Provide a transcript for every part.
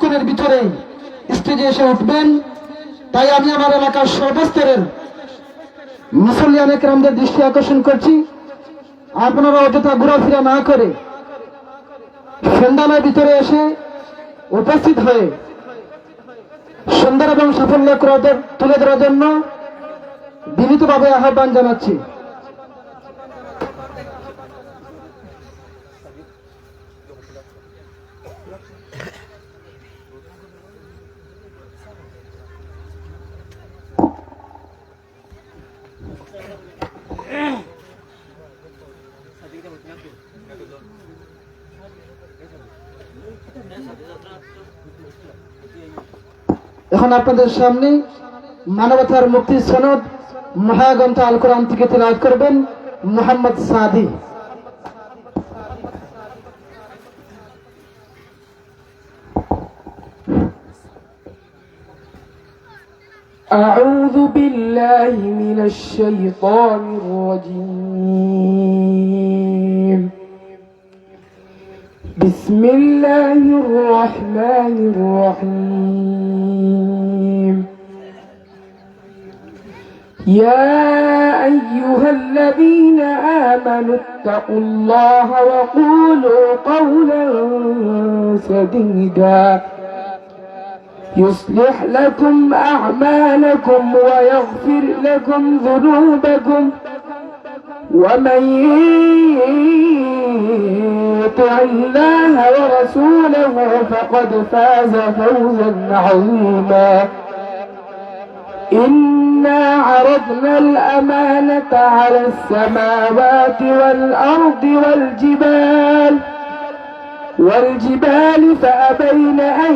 কিছুক্ষণের ভিতরেই স্টেজে এসে উঠবেন। তাই আমি আমার এলাকার সর্বস্তরের মুসল্লিয়ান একরামদের দৃষ্টি আকর্ষণ করছি, আপনারা অযথা ঘোরাফেরা না করে সন্ধানের ভিতরে এসে উপস্থিত হয়ে সুন্দর এবং সাফল্য তুলে ধরার জন্য বিনীতভাবে আহ্বান জানাচ্ছি। এখন আপনাদের সামনে মানবতার মুক্তি সনদ মহাগ্রন্থ আল কোরআন থেকে তেলাওয়াত করবেন মোহাম্মদ সাদি। أعوذ بالله من الشيطان الرجيم. بسم الله الرحمن الرحيم. يا أيها الذين آمنوا اتقوا الله وقولوا قولا سديدا يصلح لكم أعمالكم ويغفر لكم ذنوبكم ومن يطع الله ورسوله فقد فاز فوزا عظيما. إنا عرضنا الأمانة على السماوات والأرض والجبال فأبين أن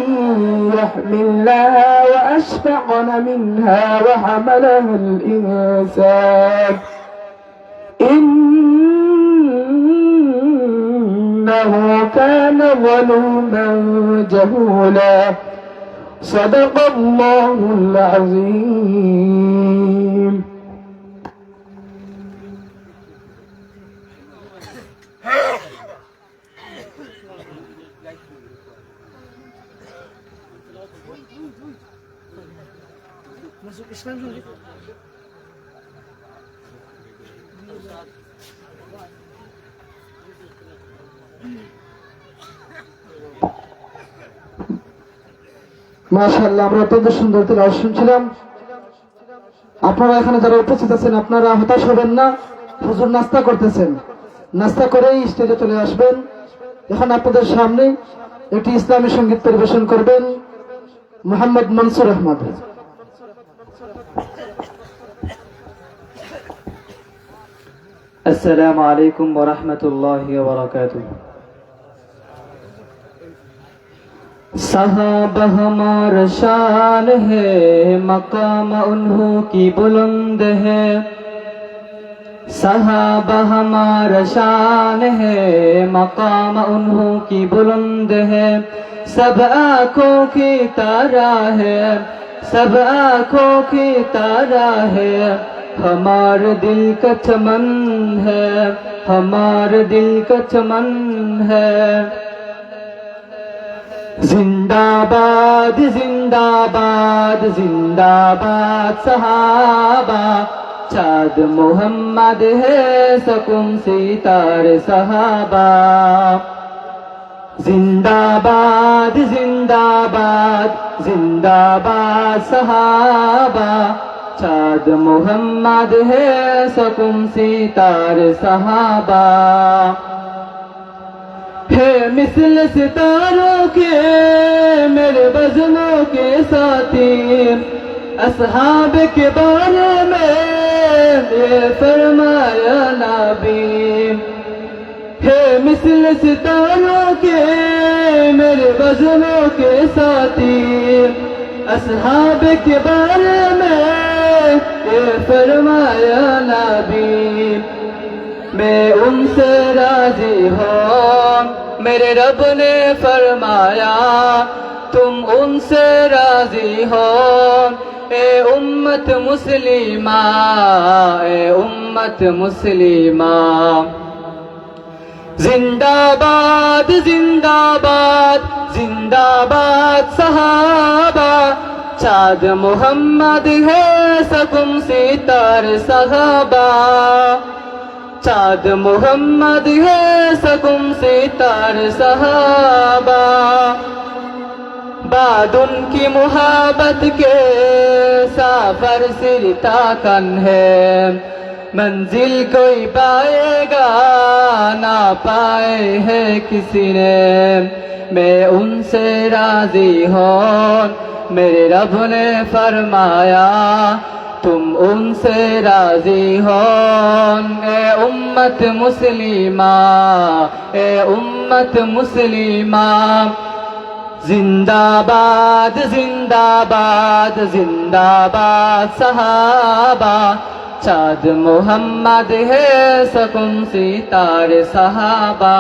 يحملنها وأشفقن منها وحملها الإنسان إنه كان ظلوما جهولا. صدق الله العظيم. মাশাআল্লাহ, আমরা অত্যন্ত সুন্দর তেলাওয়াত শুনছিলাম। আপনারা এখানে যারা উপস্থিত আছেন আপনারা হতাশ হবেন না, হুজুর নাস্তা করতেছেন, নাস্তা করেই স্টেজে চলে আসবেন। এখন আপনাদের সামনে একটি ইসলামী সঙ্গীত পরিবেশন করবেন মোহাম্মদ মনসুর আহমদ। अस्सलामु अलैकुम व रहमतुल्लाहि व बरकातुहू। सहाबा हमारा शान है, मकाम उन्हों की बुलंद है। सहाबा हमारा शान है, मकाम उन्हों की बुलंद है। सब आँखों की तारा है, सब आँखों की तारा है। हमारे दिल का चमन है, हमारे दिल का चमन है। जिंदाबाद जिंदाबाद जिंदाबाद सहाबा, चाँद मोहम्मद है सकुम सितारे सहाबा। जिंदाबाद जिंदाबाद जिंदाबाद सहाबा, चाँद मोहम्मद है सकुम सितारे सहाबा। है मिसल सितारों के मेरे बज़नों के साथी, असहाब के बारे में ये फरमाया नबी। है मिसल सितारों के मेरे बज़नों के साथी, असहाब के बारे में ये फरमाया नबी। मैं उनसे राजी हूँ, मेरे रब ने फरमाया तुम उनसे राजी हो। ए उम्मत मुस्लिमा, ए उम्मत मुस्लिमा। जिंदाबाद जिंदाबाद जिंदाबाद सहाबा चाँद मोहम्मद है सकुम सितारे सहाबा चाँद मोहम्मद है सकुम सितारे सहाबा बाद उनकी मुहब्बत के सफर सिरताकन है मंजिल कोई पाएगा ना पाए है किसी ने मैं उनसे राजी हूँ मेरे रब ने फरमाया तुम उनसे राजी हो ए उम्मत मुस्लिमा ए उम्मत मुस्लिमा जिंदाबाद जिंदाबाद जिंदाबाद सहाबा चाँद मोहम्मद है सकुम सितारे सहाबा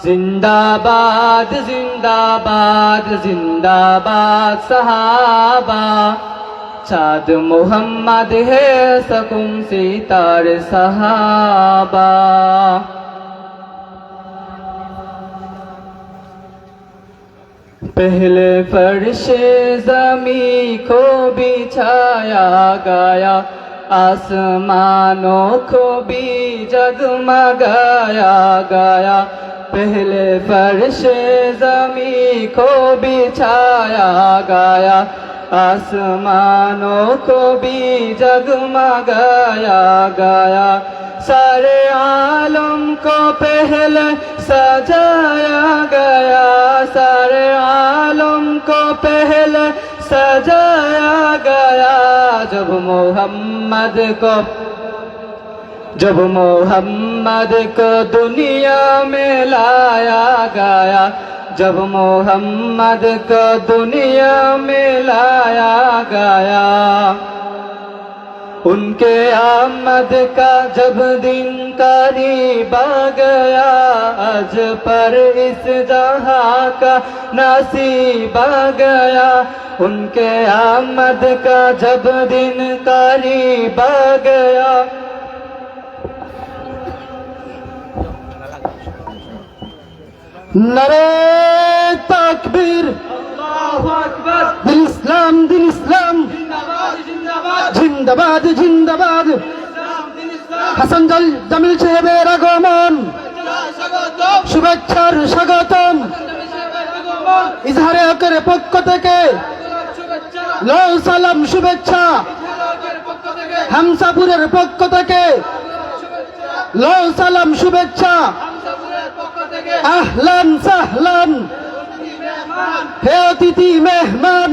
जिंदाबाद जिंदाबाद जिंदाबाद सहाबा चाँद मोहम्मद है सकुम सितारे सहाबा पहले फर्शे ज़मी को बिछाया गया आसमानों को भी जगमगाया गया पहले फर्शे ज़मी को बिछाया गया आसमानों को भी जगमगाया गया सारे आलम को पहले सजाया गया सारे आलम को पहले सजाया गया जब मोहम्मद को दुनिया में लाया गया जब मोहम्मद को दुनिया में लाया गया उनके आमद का जब दिन करीब आ गया आज पर इस जहां का नसीब आ गया उनके आमद का जब दिन करीब आ गया नारे तकबीर अल्लाहु अकबर दिल इस्लाम जिंदाबाद जिंदाबाद হাসান জামিল সাহেবের আগমন শুভেচ্ছার স্বাগতম ইজহারে হকের পক্ষ থেকে লাল সালাম শুভেচ্ছা হামসাপুরের পক্ষ থেকে লাল সালাম শুভেচ্ছা আহলান সাহলান হে অতিথি মেহমান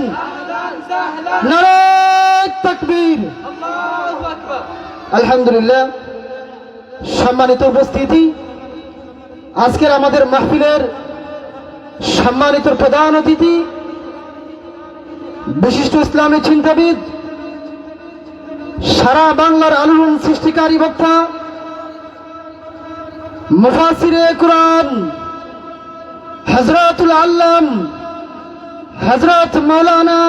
নারে তাকবীর আলহামদুলিল্লাহ সম্মানিত উপস্থিতি আজকের আমাদের মাহফিলের সম্মানিত প্রধান অতিথি বিশিষ্ট ইসলামী চিন্তাবিদ সারা বাংলার আলোড়ন সৃষ্টিকারী বক্তা মুফাসসিরে কুরআন হযরতুল আল্লাম হযরত মাওলানা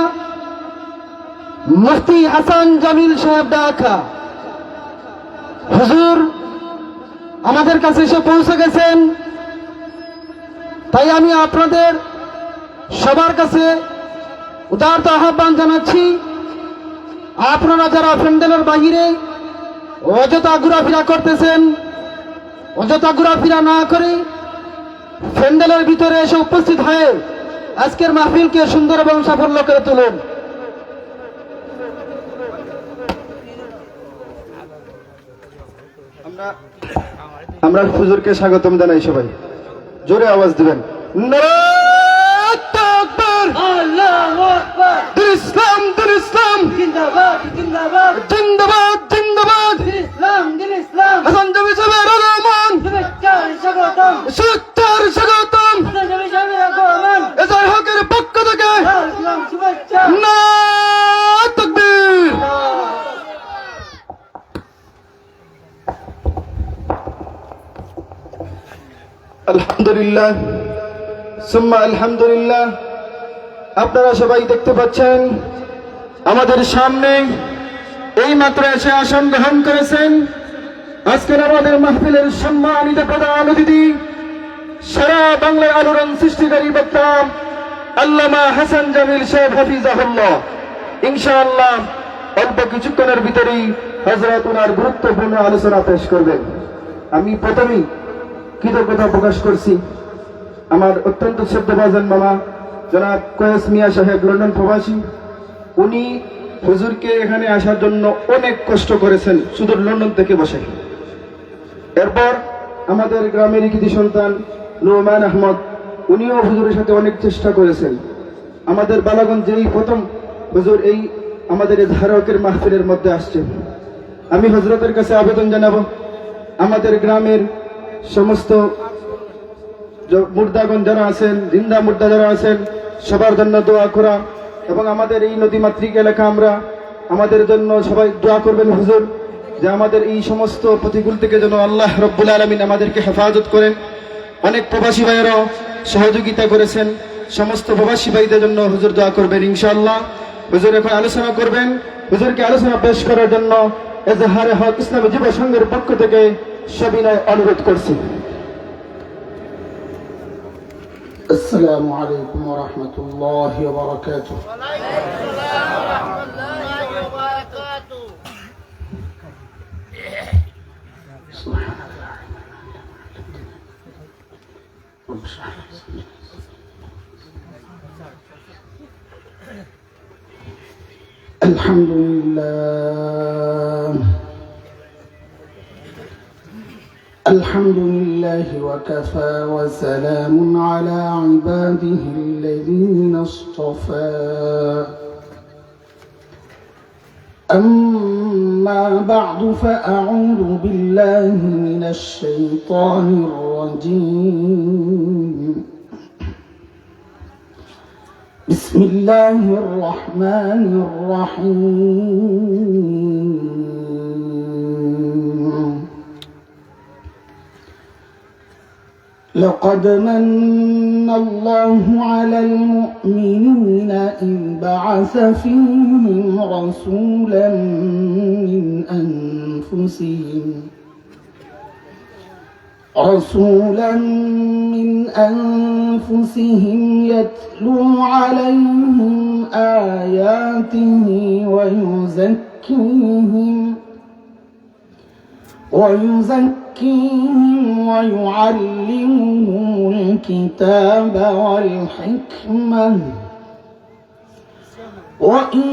মুফতি হাসান জামিল সাহেব ঢাকা হুজুর আমাদের কাছে এসে পৌঁছে গেছেন তাই আমি আপনাদের সবার কাছে উদারতা আহ্বান জানাচ্ছি আপনারা যারা প্যান্ডেলের বাহিরে অযথা ঘোরাফেরা করতেছেন অযথা ঘোরাফেরা না করে প্যান্ডেলের ভিতরে এসে উপস্থিত হয়ে আজকের মাহফিলকে সুন্দর এবং সাফল্য করে তুলুন আমরা হুজুরকে স্বাগতম জানাই সবাই জোরে আওয়াজ দিবেন নারে তাকবীর আল্লাহু আকবার দিন ইসলাম জিন্দাবাদ জিন্দাবাদ জিন্দাবাদ জিন্দাবাদ দিন ইসলাম হাসান জামিল সাহেবের আগমন শুভেচ্ছার স্বাগতম শুভেচ্ছার স্বাগতম হাসান জামিল সাহেবের আগমন এজহার হকের পক্ষ থেকে ইসলাম শুভেচ্ছা নারে তাকবীর আলহামদুলিল্লাহ সুম্মা আলহামদুলিল্লাহ আপনারা সবাই দেখতে পাচ্ছেন আমাদের সামনে এই মাত্র এসে আসন গ্রহণ করেছেন আজকের আমাদের মাহফিলের সম্মানিত প্রধান অতিথি সারা বাংলার আলোড়ন সৃষ্টিকারী বক্তা আল্লামা হাসান জামিল সাহেব হাফিজাহুল্লাহ। ইনশাআল্লাহ অল্প কিছুক্ষণের ভিতরেই হযরত ওনার গুরুত্বপূর্ণ আলোচনা পেশ করবেন। আমি প্রথমেই কৃতজ্ঞতা প্রকাশ করছি আমার অত্যন্ত শ্রদ্ধাভাজন মামা জনাব কয়েস মিয়া সাহেব, লন্ডন প্রবাসী। উনি হুজুরকে এখানে আসার জন্য অনেক কষ্ট করেছেন সুদূর লন্ডন থেকে বসে। এরপর আমাদের গ্রামের কৃতি সন্তান নোমান আহমদ, উনিও হুজুরের সাথে অনেক চেষ্টা করেছেন। আমাদের বালাগঞ্জ যেই প্রথম হুজুর এই আমাদের এই ধারকের মাহফিলের মধ্যে আসছে, আমি হজরতের কাছে আবেদন জানাবো আমাদের গ্রামের সমস্ত মুর্দাগণ যারা আছেন, জিন্দা মুর্দা যারা আছেন, সবার জন্য দোয়া করা এবং আমাদের এই নদীমাতৃক এলাকা আমরা আমাদের জন্য সবাই দোয়া করবেন হুজুর, যে আমাদের এই সমস্ত প্রতিকূল থেকে যেন আল্লাহ রব্বুল আলামিন আমাদেরকে হেফাজত করেন। অনেক প্রবাসী ভাইয়েরাও সহযোগিতা করেছেন, সমস্ত প্রবাসী ভাইদের জন্য হুজুর দোয়া করবেন ইনশাআল্লাহ। হুজুর এখন আলোচনা করবেন। হুজুরকে আলোচনা পেশ করার জন্য এজাহারে হক ইসলামী যুব সংঘের পক্ষ থেকে সবিনয় অনুরোধ করছি। السلام عليكم ورحمة الله وبركاته. الحمد لله الحمد لله وكفى وسلام على عباده الذين اصطفى. أما بعد فأعوذ بالله من الشيطان الرجيم. بسم الله الرحمن الرحيم. لقد من الله على المؤمنين إذ بعث فيهم رسولا من أنفسهم يتلو عليهم آياته ويزكيهم ويعلمهم الكتاب والحكمة وإن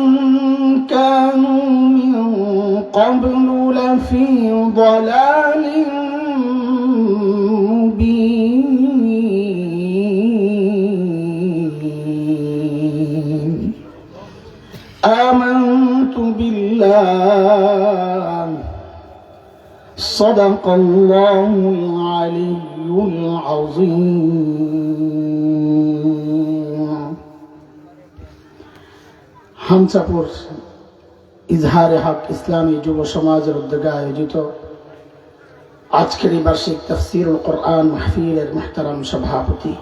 كانوا من قبل لفي ضلال مبين. آمنت بالله صدق الله العلي العظيم. হামচাপুর ইজহারে হক ইসলামী যুব সমাজের উদ্যোগে আয়োজিত আজকের এই বার্ষিক তাফসীরুল কোরআন মাহফিলের মুহতারাম সভাপতি,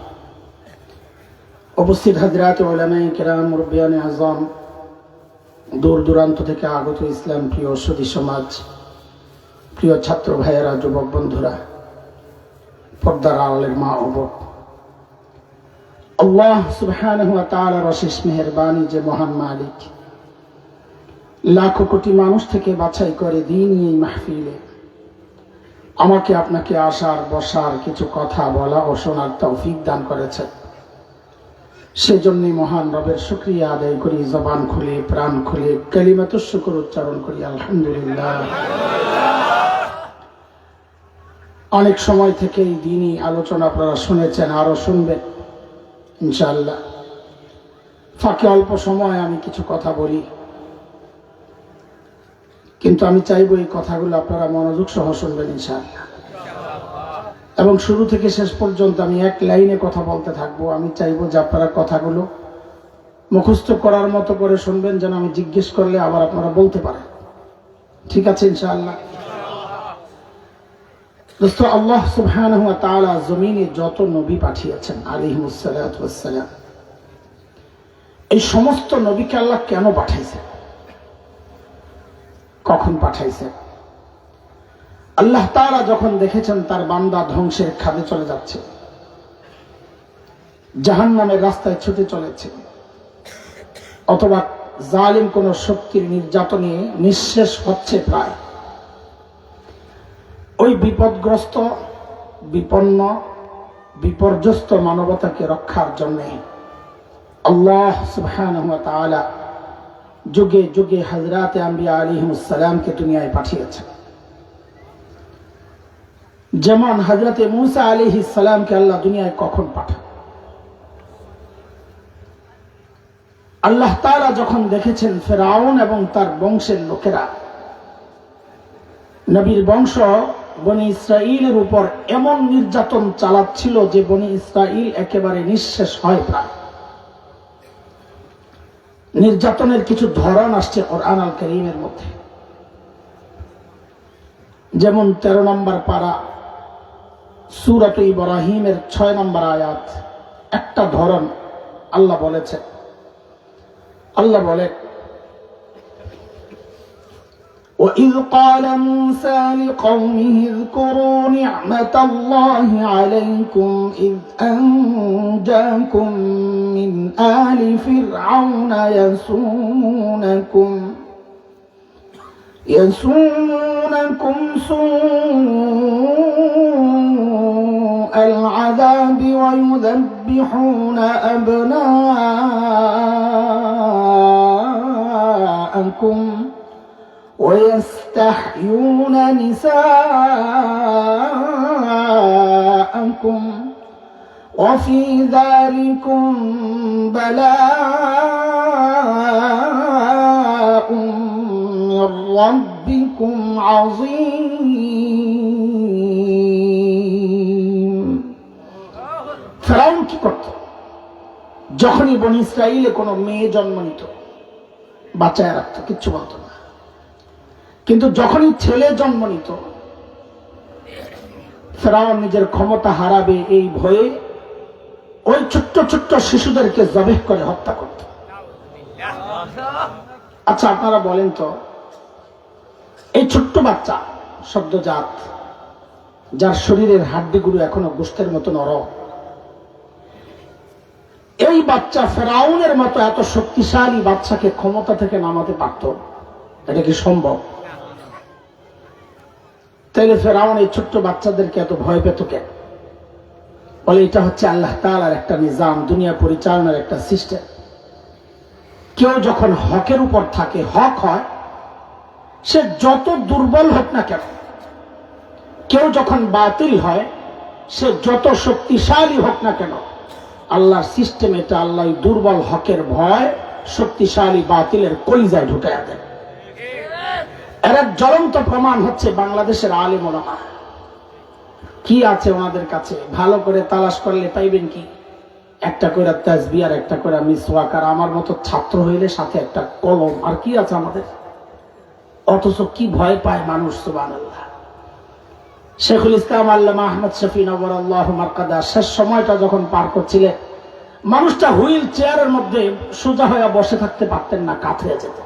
উপস্থিত হাজরাত উলামায়ে কিরাম, মুরব্বিয়ানে আযম, দূর দূরান্ত থেকে আগত ইসলাম প্রিয় সুধী সমাজ, প্রিয় ছাত্র ভাইয়েরা, যুবক বন্ধুরা, পর্দার আড়ালের মা ও বোন, আল্লাহ সুবহানাহু ওয়া তাআলার অশেষ মেহেরবানি যে মহান মালিক লাখো কোটি মানুষ থেকে বাছাই করে দ্বীনি এই মাহফিলে আমাকে আপনাকে আসার বসার কিছু কথা বলা ও শোনার তৌফিক দান করেছেন। সেজন্যই মহান রবের শুকরিয়া আদায় করি, জবান খুলে প্রাণ খুলে কালিমাতুশ শুকর উচ্চারণ করি আলহামদুলিল্লাহ। অনেক সময় থেকেই দ্বীনি আলোচনা আপনারা শুনেছেন, আরো শুনবেন ইনশাআল্লাহ। ফাঁকে অল্প সময় আমি কিছু কথা বলি, কিন্তু আমি চাইবো এই কথাগুলো আপনারা মনোযোগ সহ শুনবেন ইনশাআল্লাহ। এবং শুরু থেকে শেষ পর্যন্ত আমি এক লাইনে কথা বলতে থাকবো। আমি চাইবো যে আপনারা কথাগুলো মুখস্থ করার মতো করে শুনবেন, যেন আমি জিজ্ঞেস করলে আবার আপনারা বলতে পারেন। ঠিক আছে ইনশাআল্লাহ? দোস্ত, আল্লাহ সুবহানাহু ওয়া তাআলা জমিনে যত নবী পাঠিয়েছেন আলাইহিমুস সালাতু ওয়াস সালাম, এই সমস্ত নবীকে আল্লাহ কেন পাঠাইছেন, কখন পাঠাইছেন? আল্লাহ তাআলা যখন দেখেছেন তার বান্দা ধ্বংসের খাদে চলে যাচ্ছে, জাহান্নামের রাস্তায় ছুটে চলেছে, অথবা জালিম কোন শক্তির নির্যাতনে নিঃশেষ হচ্ছে প্রায়, ওই বিপদগ্রস্ত, বিপন্ন, বিপর্যস্ত মানবতাকে রক্ষার জন্য আল্লাহ সুবহানাহু ওয়া তাআলা যুগে যুগে হযরত আম্বিয়া আলাইহিমুস সালামকে দুনিয়ায় পাঠিয়েছেন। যেমন হযরত মূসা আলাইহিস সালামকে আল্লাহ দুনিয়ায় কখন পাঠান? আল্লাহ তাআলা যখন দেখেছেন ফেরাউন এবং তার বংশের লোকেরা, নবীর বংশ বনি ইসরাইলের উপর এমন নির্যাতন চালাচ্ছিল যে বনি ইসরাইল একেবারে নিঃশেষ হয় প্রায়। নির্যাতনের কিছু ধরন আসছে কোরআন আল কারীমের মধ্যে, যেমন 13 নম্বর পারা সূরা ইব্রাহিমের 6 নম্বর আয়াত। একটা ধরন আল্লাহ বলেছেন, আল্লাহ বলেন وَإِذْ قَالَ مُوسَى لِقَوْمِهِ اذْكُرُوا نِعْمَةَ اللَّهِ عَلَيْكُمْ إِذْ أَنْجَاكُمْ مِنْ آلِ فِرْعَوْنَ يَسُومُونَكُمْ سُوءَ الْعَذَابِ وَيُذَبِّحُونَ أَبْنَاءَكُمْ وَيَسْتَحْيُونَ نِسَاءَكُمْ وَفِي ذَلِكُمْ بَلَاءٌ مِّن رَّبِّكُمْ عَظِيمٌ। ফেরাউন কি করত? যখনই বনি ইসরাইলে কোনো মেয়ে জন্ম নিত বাঁচায় রাখত, কিচ্ছু বলতো না। কিন্তু যখনই ছেলে জন্ম নিত, ফেরাউন নিজের ক্ষমতা হারাবে এই ভয়ে ওই ছোট্ট ছোট্ট শিশুদেরকে জবেহ করে হত্যা করত। আচ্ছা আপনারা বলেন তো, এই ছোট্ট বাচ্চা সদ্যজাত, যার শরীরের হাড্ডিগুলো এখনো গোশতের মতো নরম, এই বাচ্চা ফেরাউনের মতো এত শক্তিশালী বাচ্চাকে ক্ষমতা থেকে নামাতে পারত? এটা কি সম্ভব? তাইলে ফেরাউন এই ছোট্ট বাচ্চাদেরকে এত ভয় পেত কেন? বলে এটা হচ্ছে আল্লাহ তাআলার একটা নিজাম, দুনিয়া পরিচালনার একটা সিস্টেম। কেউ যখন হকের উপর থাকে, হক হয়, সে যত দুর্বল হোক না কেন। কেউ যখন বাতিল হয়, সে যত শক্তিশালী হোক না কেন, আল্লাহর সিস্টেম এটা, আল্লাহ দুর্বল হকের ভয় শক্তিশালী বাতিলের কলিজায় ঢুকাইয়া দেয়। এর এক জ্বলন্ত প্রমাণ হচ্ছে বাংলাদেশের আলেম ওলামা। কি আছে ওনাদের কাছে? ভালো করে তালাশ করলে পাইবেন কি? একটা করে তাসবিহ আর একটা করে মিসওয়াক, আর আমার মতো ছাত্র হইলে সাথে একটা কলম, আর কি আছে আমাদের? অথচ কি ভয় পায় মানুষ, সুবহানাল্লাহ। শেখুল ইসলাম আল্লামা আহমদ শফি নওয়ারাল্লাহু মারকাদা শেষ সময়টা যখন পার করছিলেন, মানুষটা হুইল চেয়ারের মধ্যে সোজা হয়ে বসে থাকতে পারতেন না, কাতরে যেত।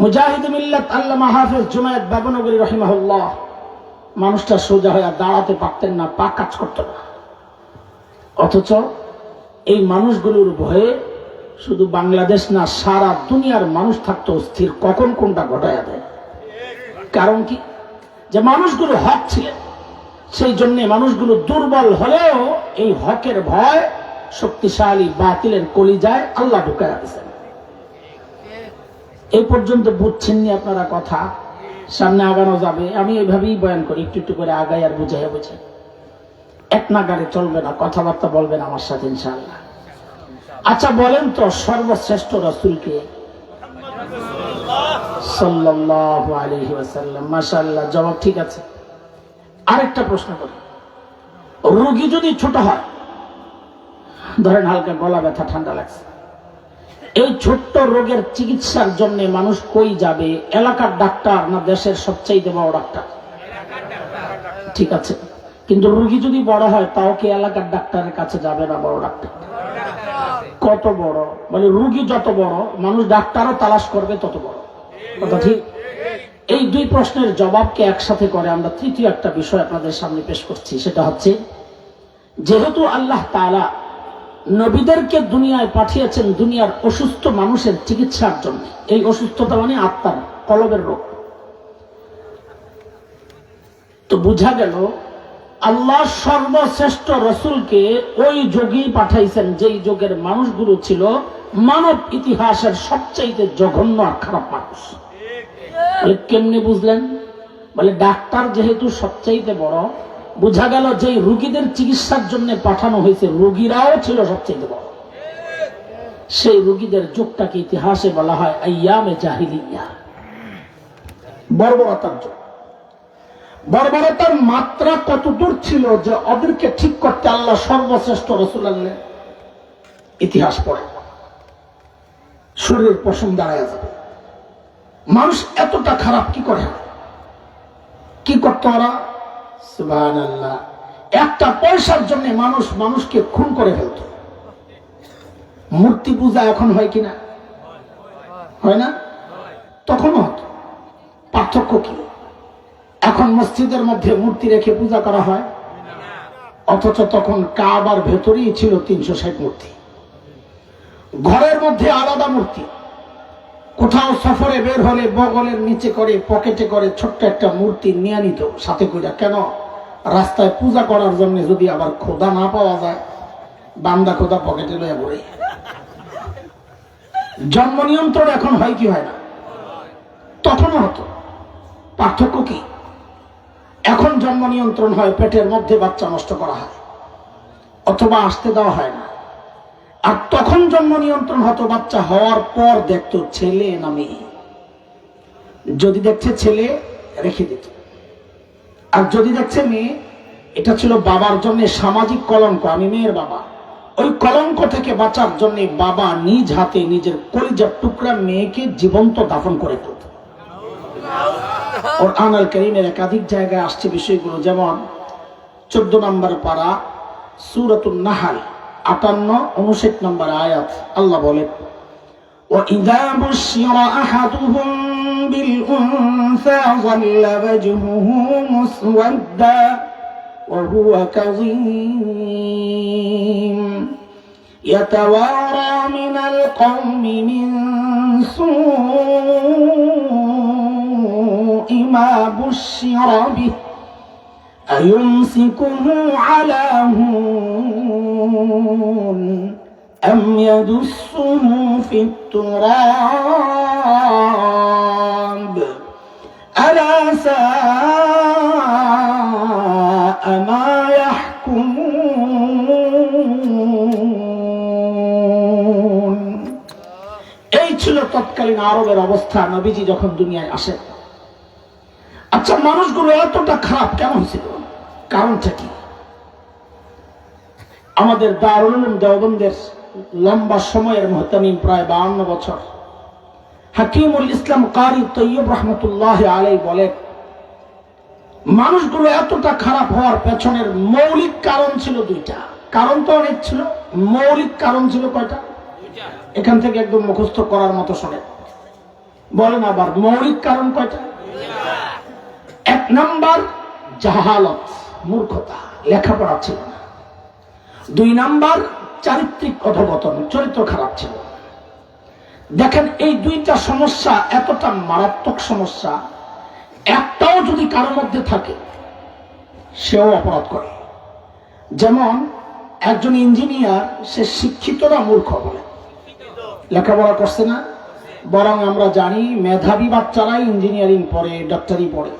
মুজাহিদ মিল্লাত আল্লামা হাফেজ জুনায়েদ বাবনগরী রাহিমাহুল্লাহ, মানুষটা সোজা হয়ে দাঁড়াতে পারতেন না, পা কাজ করত না। অথচ এই মানুষগুলোর ভয়ে শুধু বাংলাদেশ না, সারা দুনিয়ার মানুষ থাকতো অস্থির, কখন কোনটা ঘটায়া দেয়। কারণ কি? যে মানুষগুলো হক ছিলেন, সেই জন্য মানুষগুলো দুর্বল হলেও এই হকের ভয় শক্তিশালী বাতিলের কলিজায় আল্লাহ ঢুকায়া দিয়েছেন। এই পর্যন্ত বুঝছেননি আপনারা কথা? সামনে আগানো যাবে। আমি এইভাবেই বয়ান করি, একটু একটু করে আগাই আর বুঝাই বুঝে। এক নাগারে চলবে না, কথাবার্তা বলবেন আমার সাথে ইনশাআল্লাহ। আচ্ছা বলেন তো, সর্বশ্রেষ্ঠ রাসূলকে? সাল্লাল্লাহু আলাইহি ওয়াসাল্লাম। মাশাআল্লাহ, জবাব ঠিক আছে। আরেকটা প্রশ্ন করি, রোগী যদি ছোট হয়, ধরেন হালকা গলা ব্যথা, ঠান্ডা লাগছে, এই ছোট্ট রোগের চিকিৎসার জন্য মানুষ কই যাবে? এলাকার ডাক্তার না দেশের সবচেয়ে বড় ডাক্তার? ঠিক আছে, কিন্তু রোগী যদি বড় হয়, তাও কি এলাকার ডাক্তারের কাছে যাবে না বড় ডাক্তার? কত বড়? বলে রোগী যত বড়, মানুষ ডাক্তারও তালাশ করবে তত বড়। কথা ঠিক? এই দুই প্রশ্নের জবাবকে একসাথে করে আমরা তৃতীয় একটা বিষয় আপনাদের সামনে পেশ করছি। সেটা হচ্ছে, যেহেতু আল্লাহ তাআলা নবীদেরকে দুনিয়ায় পাঠিয়েছেন দুনিয়ার অসুস্থ মানুষের চিকিৎসার জন্য, এই অসুস্থতা মানে আত্মার কলবের রোগ, তো বোঝা গেল আল্লাহ সর্বশ্রেষ্ঠ রসুলকে ওই যুগেই পাঠাইছেন যেই যুগের মানুষগুলো ছিল মানব ইতিহাসের সবচাইতে জঘন্য আর খারাপ মানুষ। বলে কেমনে বুঝলেন? বলে ডাক্তার যেহেতু সবচাইতে বড়, বোঝা গেল যে রোগীদের চিকিৎসার জন্য পাঠানো হয়েছে রোগীরাও ছিল সবচাইতে বড়। সেই রোগীদের যুগটাকে ইতিহাসে বলা হয় আইয়ামে জাহিলিয়া, বর্বরতার যুগ। বর্বরতার মাত্রা কত দূর ছিল যে ওদেরকে ঠিক করতে আল্লাহ সর্বশ্রেষ্ঠ রসুল আনলেন। ইতিহাস পড়ে শরীরের পশম দাঁড়ায় যাবে। মানুষ এতটা খারাপ কি করে, কি করতো ওরা? সুবহানাল্লাহ, একটা পয়সার জন্য মানুষকে খুন করে ফেলত। মূর্তি পূজা এখন হয় কিনা? হয় না? তখনও হতো। পার্থক্য কি? এখন মসজিদের মধ্যে মূর্তি রেখে পূজা করা হয়, অথচ তখন কাবার ভেতরেই ছিল 360 মূর্তি। ঘরের মধ্যে আলাদা মূর্তি, কোথাও সফরে বের হলে বগলের নিচে করে পকেটে করে ছোট্ট একটা মূর্তি নিয়ে নিত সাথে করে। কেন? রাস্তায় পূজা করার জন্য যদি আবার খোদা না পাওয়া যায়, বান্দা খোদা পকেটে লয়ে পড়ে। জন্ম নিয়ন্ত্রণ এখন হয় কি হয় না? তখনও হতো। পার্থক্য কি? এখন জন্ম নিয়ন্ত্রণ হয়, পেটের মধ্যে বাচ্চা নষ্ট করা হয় অথবা আসতে দেওয়া হয় না। আর তখন জন্ম নিয়ন্ত্রণ হতো বাচ্চা হওয়ার পর দেখতো ছেলে না মেয়ে। যদি দেখছে ছেলে রেখে দিত, আর যদি দেখছে মেয়ে, এটা ছিল বাবার জন্য সামাজিক কলঙ্ক। আমি মেয়ের বাবা, ওই কলঙ্ক থেকে বাঁচার জন্য বাবা নিজ হাতে নিজের কলিজার টুকরা মেয়েকে জীবন্ত দাফন করে ফেলত। কুরআন আল কারীমের একাধিক জায়গায় আসছে বিষয়গুলো, যেমন 14 নম্বর পারা সূরাতুন নাহল 58-59 নম্বর আয়াত। আল্লাহ বলেন, وَإِذَا بُشِّرَ أَحَدُهُم بِالْأُنثَى ظَلَّ وَجْهُهُ مُسْوَدًّا وَهُوَ كَظِيمٌ يَتَوَارَى مِنَ الْقَوْمِ مِنْ سُوءِ مَا بُشِّرَ بِهِ أَيُمْسِكُهُ عَلَى هُونٍ أَمْ يَدُسُّهُ فِي التُّرَابِ أَلَا سَاءَ مَا يَحْكُمُونَ। এই ছিল তৎকালীন আরবের অবস্থা নবীজি যখন দুনিয়ায় আসেন। আচ্ছা, মানুষগুলো এতটা খারাপ কেন হয়েছিল? কারণটা কি? আমাদের দারুল উলুম দেওবন্দের লম্বা সময়ের মুহতামিম, প্রায় 52 বছর, হাকিমুল ইসলাম কারি তৈয়ব রহমতুল্লাহ আলাইহি বলেন, মানুষগুলো এতটা খারাপ হওয়ার পেছনের মৌলিক কারণ ছিল দুইটা। কারণ তো অনেক ছিল, মৌলিক কারণ ছিল কয়টা? এখান থেকে একদম মুখস্থ করার মতো শোনেন, বলেন আবার, মৌলিক কারণ কয়টা? 1 নাম্বার জাহালত, মূর্খতা, লেখাপড়া ছিল না। 2 নাম্বার চারিত্রিক অধঃপতন, চরিত্র খারাপ ছিল। দেখেন, এই দুইটা সমস্যা এতটা মারাত্মক সমস্যা, একটাও যদি কারোর মধ্যে থাকে সেও অপরাধ করে। যেমন একজন ইঞ্জিনিয়ার, সে শিক্ষিত না মূর্খ? বলে লেখাপড়া করছে না, বরং আমরা জানি মেধাবী বাচ্চারাই ইঞ্জিনিয়ারিং পড়ে, ডাক্তারি পড়ে।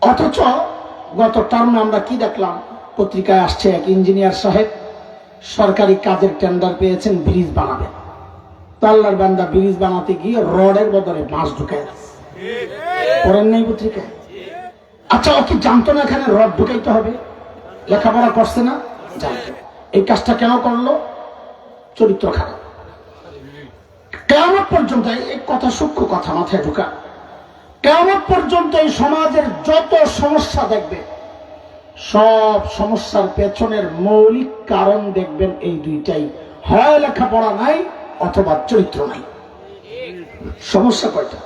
অথচ গত টার্মে আমরা কি দেখলাম, পত্রিকায় আসছে এক ইঞ্জিনিয়ার সাহেব সরকারি কাজের টেন্ডার পেয়েছেন, ব্রিজ বানাবেন। আল্লাহর বান্দা ব্রিজ বানাতে গিয়ে রডের বদলে বাঁশ ঢুকায় পড়েন নাই পত্রিকায়? আচ্ছা, ও কি জানতো না এখানে রড ঢুকাইতে হবে? লেখাপড়া করছে না, জানতো। এই কাজটা কেন করলো? চরিত্র খারাপ। কিয়ামত পর্যন্ত, এই কথা সূক্ষ্ম কথা, মাথায় ঢুকা, কিয়ামত পর্যন্ত এই সমাজের যত সমস্যা দেখবে, সব সমস্যার পেছনের মৌলিক কারণ দেখবেন এই দুইটাই, হয় লেখাপড়া নাই অথবা চরিত্র নাই। সমস্যা কয়টা?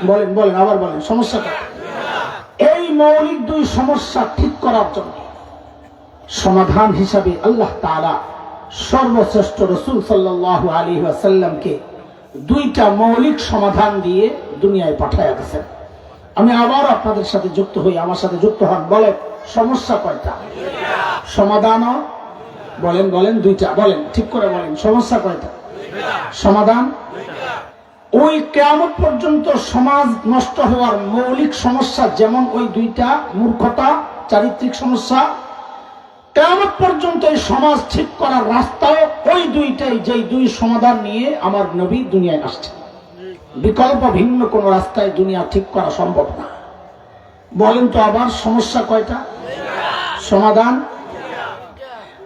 বলেন বলেন আবার বলেন, সমস্যাটা? এই মৌলিক দুই সমস্যা ঠিক করার জন্য সমাধান হিসাবে আল্লাহ তাআলা সর্বশ্রেষ্ঠ রাসূল সাল্লাল্লাহু আলাইহি ওয়াসাল্লামকে দুইটা মৌলিক সমাধান দিয়ে দুনিয়ায় পাঠায়া দিয়েছেন। আমি আবার আপনাদের সাথে যুক্ত হই, আমার সাথে যুক্ত হন। বলেন সমস্যা কয়টা? সমাধানও বলেন বলেন দুইটা। বলেন ঠিক করে বলেন, সমস্যা কয়টা? সমাধান ওই কিয়ামত পর্যন্ত সমাজ নষ্ট হওয়ার মৌলিক সমস্যা যেমন ওই দুইটা, মূর্খতা, চারিত্রিক সমস্যা, কিয়ামত পর্যন্ত এই সমাজ ঠিক করার রাস্তাও ওই দুইটাই, যেই দুই সমাধান নিয়ে আমার নবী দুনিয়ায় আসছে। বিকল্প ভিন্ন কোন রাস্তায় দুনিয়া ঠিক করা সম্ভব না। বলেন তো আবার সমস্যা কয়টা? সমাধান।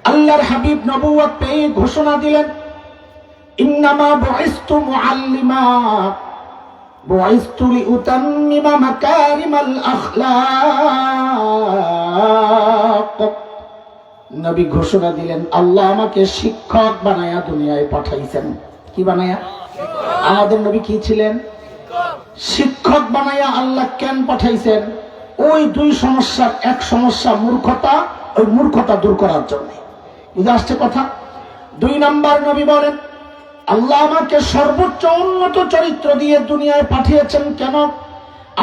আল্লাহর হাবিব নবুয়ত পেয়ে ঘোষণা দিলেন, ইন্নামা বুইসতু মুআল্লিমা বুইসতু লিউতাম্মিমা মাকারিমাল আখলাক। নবী ঘোষণা দিলেন, আল্লাহ আমাকে শিক্ষক বানায়া দুনিয়ায় পাঠাইছেন। কি বানায়া? আমাদের নবী কি ছিলেন? শিক্ষক বানায়া আল্লাহ কেন পাঠাইছেন? ওই দুই সমস্যার এক সমস্যা মূর্খতা, ওই মূর্খতা দূর করার জন্য। বুঝে আসছে কথা? দুই নাম্বার নবী বলেন, আল্লাহ আমাকে সর্বোচ্চ উন্নত চরিত্র দিয়ে দুনিয়ায় পাঠিয়েছেন কেন?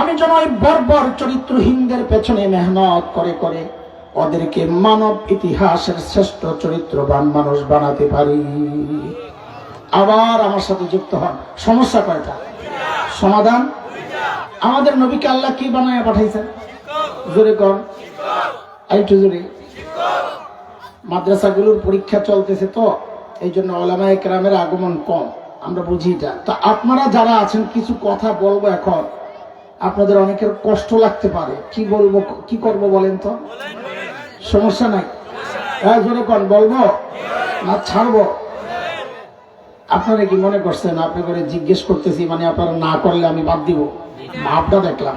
আমি যেন ওই বর্বর চরিত্রহীনদের পেছনে মেহনত করে করে ওদেরকে মানব ইতিহাসের শ্রেষ্ঠ চরিত্রবান মানুষ বানাতে পারি। আবার আমার সাথে যুক্ত হন, সমস্যা কয়টা? সমাধান। আমাদের নবীকে আল্লাহ কি বানায় পাঠাইছেন? জোরে কর, একটু জোরে। মাদ্রাসাগুলোর পরীক্ষা চলতেছে তো এই জন্য ওলামায়ে কেরামের আগমন কম, আমরা বুঝি এটা। তো আপনারা যারা আছেন কিছু কথা বলবো এখন, আপনাদের অনেকের কষ্ট লাগতে পারে। কি বলবো, কি করব বলেন তো? সমস্যা নাই, হ্যাঁ জোরে কন, বলবো না ছাড়বো? আপনারা কি মনে করছেন আপনি করে জিজ্ঞেস করতেছি মানে আপনারা না করলে আমি বাদ দিব? ভাবটা দেখলাম,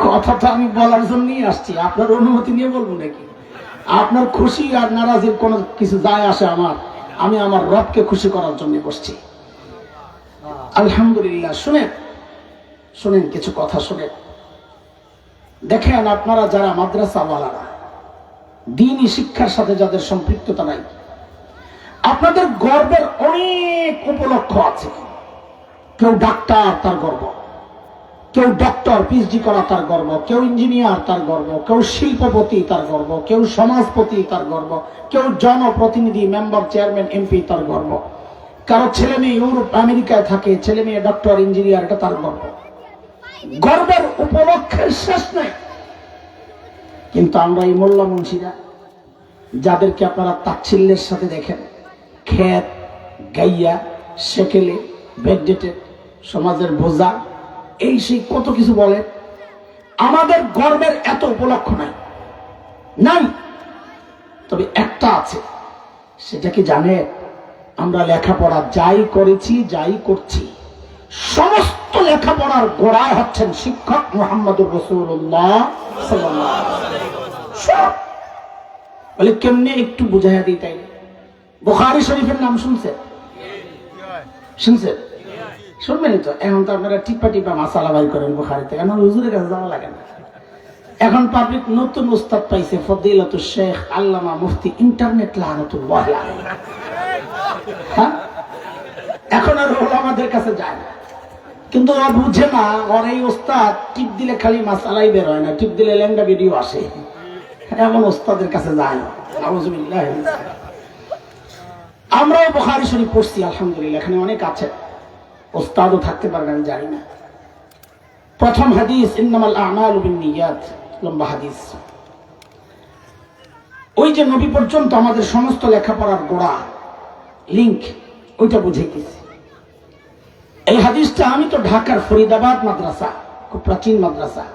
কথা তো আমি বলার জন্যই আসছি, আপনার অনুমতি নিয়ে বলবো নাকি? আপনার খুশি আর নারাজির কোনো কিছু যায় আসে আমার, আমি আমার রবকে খুশি করার জন্য বসছি। আলহামদুলিল্লাহ। শুনেন শুনেন কিছু কথা শুনেন। দেখেন আপনারা যারা মাদ্রাসাওয়ালারা, দ্বীনি শিক্ষার সাথে যাদের সম্পৃক্ততা নাই, আপনাদের গর্বের অনেক উপলক্ষ আছে। কেউ ডাক্তার, তার গর্ব। কেউ ডক্টর পিএইচডি করা, তার গর্ব। কেউ ইঞ্জিনিয়ার, তার গর্ব। কেউ শিল্পপতি, তার গর্ব। কেউ সমাজপতি, তার গর্ব। কেউ জনপ্রতিনিধি, মেম্বার, চেয়ারম্যান, এমপি, তার গর্ব। কারো ছেলে মেয়ে ইউরোপ আমেরিকায় থাকে, ছেলে মেয়ে ডক্টর, ইঞ্জিনিয়ার, এটা তার গর্ব। গর্বের উপলক্ষের শেষ নেই। কিন্তু আমরা এই মোল্লা মুন্সিরা যাদেরকে আপনারা তাচ্ছিল্যের সাথে দেখেন, খেত, গাইয়া, সেকেলে, ব্যাকডেটেড, সমাজের বোঝা, এই সেই কত কিছু বলে, আমাদের গর্বের এত উপলক্ষ নাই নাই। তবে একটা আছে, সেটা কি জানেন? আমরা লেখাপড়া যাই করেছি, যাই করছি, সমস্ত লেখাপড়ার গোড়ায় হচ্ছেন শিক্ষক মুহাম্মদুর রাসূলুল্লাহ সাল্লাল্লাহু আলাইহি ওয়াসাল্লাম। বলে কেমনে একটু বুঝাইয়া দিই তাই। বুখারী শরীফের নাম শুনছেন? শুনছেন? শুনবেন তো। এখন তো আপনারা টিপা টিপা মাসালা বাই করেন বুখারীতে, এখন হুজুরের কাছে যাওয়া লাগে না। এখন পাবলিক নতুন উস্তাদ পাইছে, ফদিলাতুল শেখ আল্লামা মুফতি ইন্টারনেট লানাতুল্লাহ আলাইহি। হ্যাঁ, এখন আর ওলামাদের কাছে যায় না। কিন্তু ও বুঝে না, ওর এই ওস্তাদ টিপ দিলে খালি মাসালাই বের হয় না, টিপ দিলে ল্যাংড়া ভিডিও আসে। এমন ওস্তাদের কাছে যায় না। নাউযুবিল্লাহ। আমরাও বুখারী শরীফ পড়ছি আলহামদুলিল্লাহ, এখানে অনেক আছে, ওস্তাদও থাকতে পারেন, আমি জানি না। প্রথম হাদিস ইন্নামাল আমালু বিন্নিয়াত, লম্বা হাদিস। ওই যে নবী পর্যন্ত আমাদের সমস্ত লেখাপড়ার গোড়া, লিংক, ওইটা বুঝে গেছি। এই হাদিসটা আমি তো ঢাকার ফরিদাবাদ মাদ্রাসা, খুব প্রাচীন মাদ্রাসা,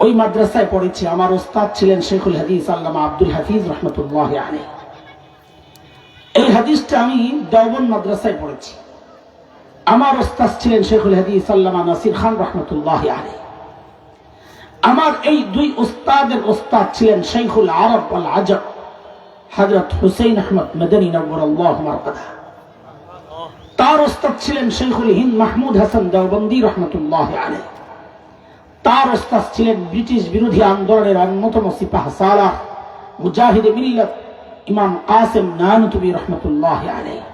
ওই মাদ্রাসায় পড়েছি। আমার ওস্তাদ ছিলেন শেখুল হাদিস আল্লামা আব্দুল হাফিজ রহমতুল্লাহ আলাইহি। এই হাদিসটা আমি দেওবন্দ মাদ্রাসায় পড়েছি। আমার ওস্তাদ ছিলেন শেখুল হাদিস আল্লামা নাসির খান রহমতুল্লাহ আলাইহি। আমার এই দুই ওস্তাদের ওস্তাদ ছিলেন শেখুল আরব ওয়াল আজম হযরত হুসাইন আহমদ মদনী নওয়ারাল্লাহু মারকাদা। তার ওস্তাদ ছিলেন শেখুল হিন্দ মাহমুদ হাসান দেওবন্দি রহমতুল্লাহ আলাইহি। তার ওস্তাদ ছিলেন ব্রিটিশ বিরোধী আন্দোলনের অন্যতম সিপাহ সালার মুজাহিদে মিল্লাত ইমাম কাসেম নানুতুবি রহমতুল্লাহ আলাইহি।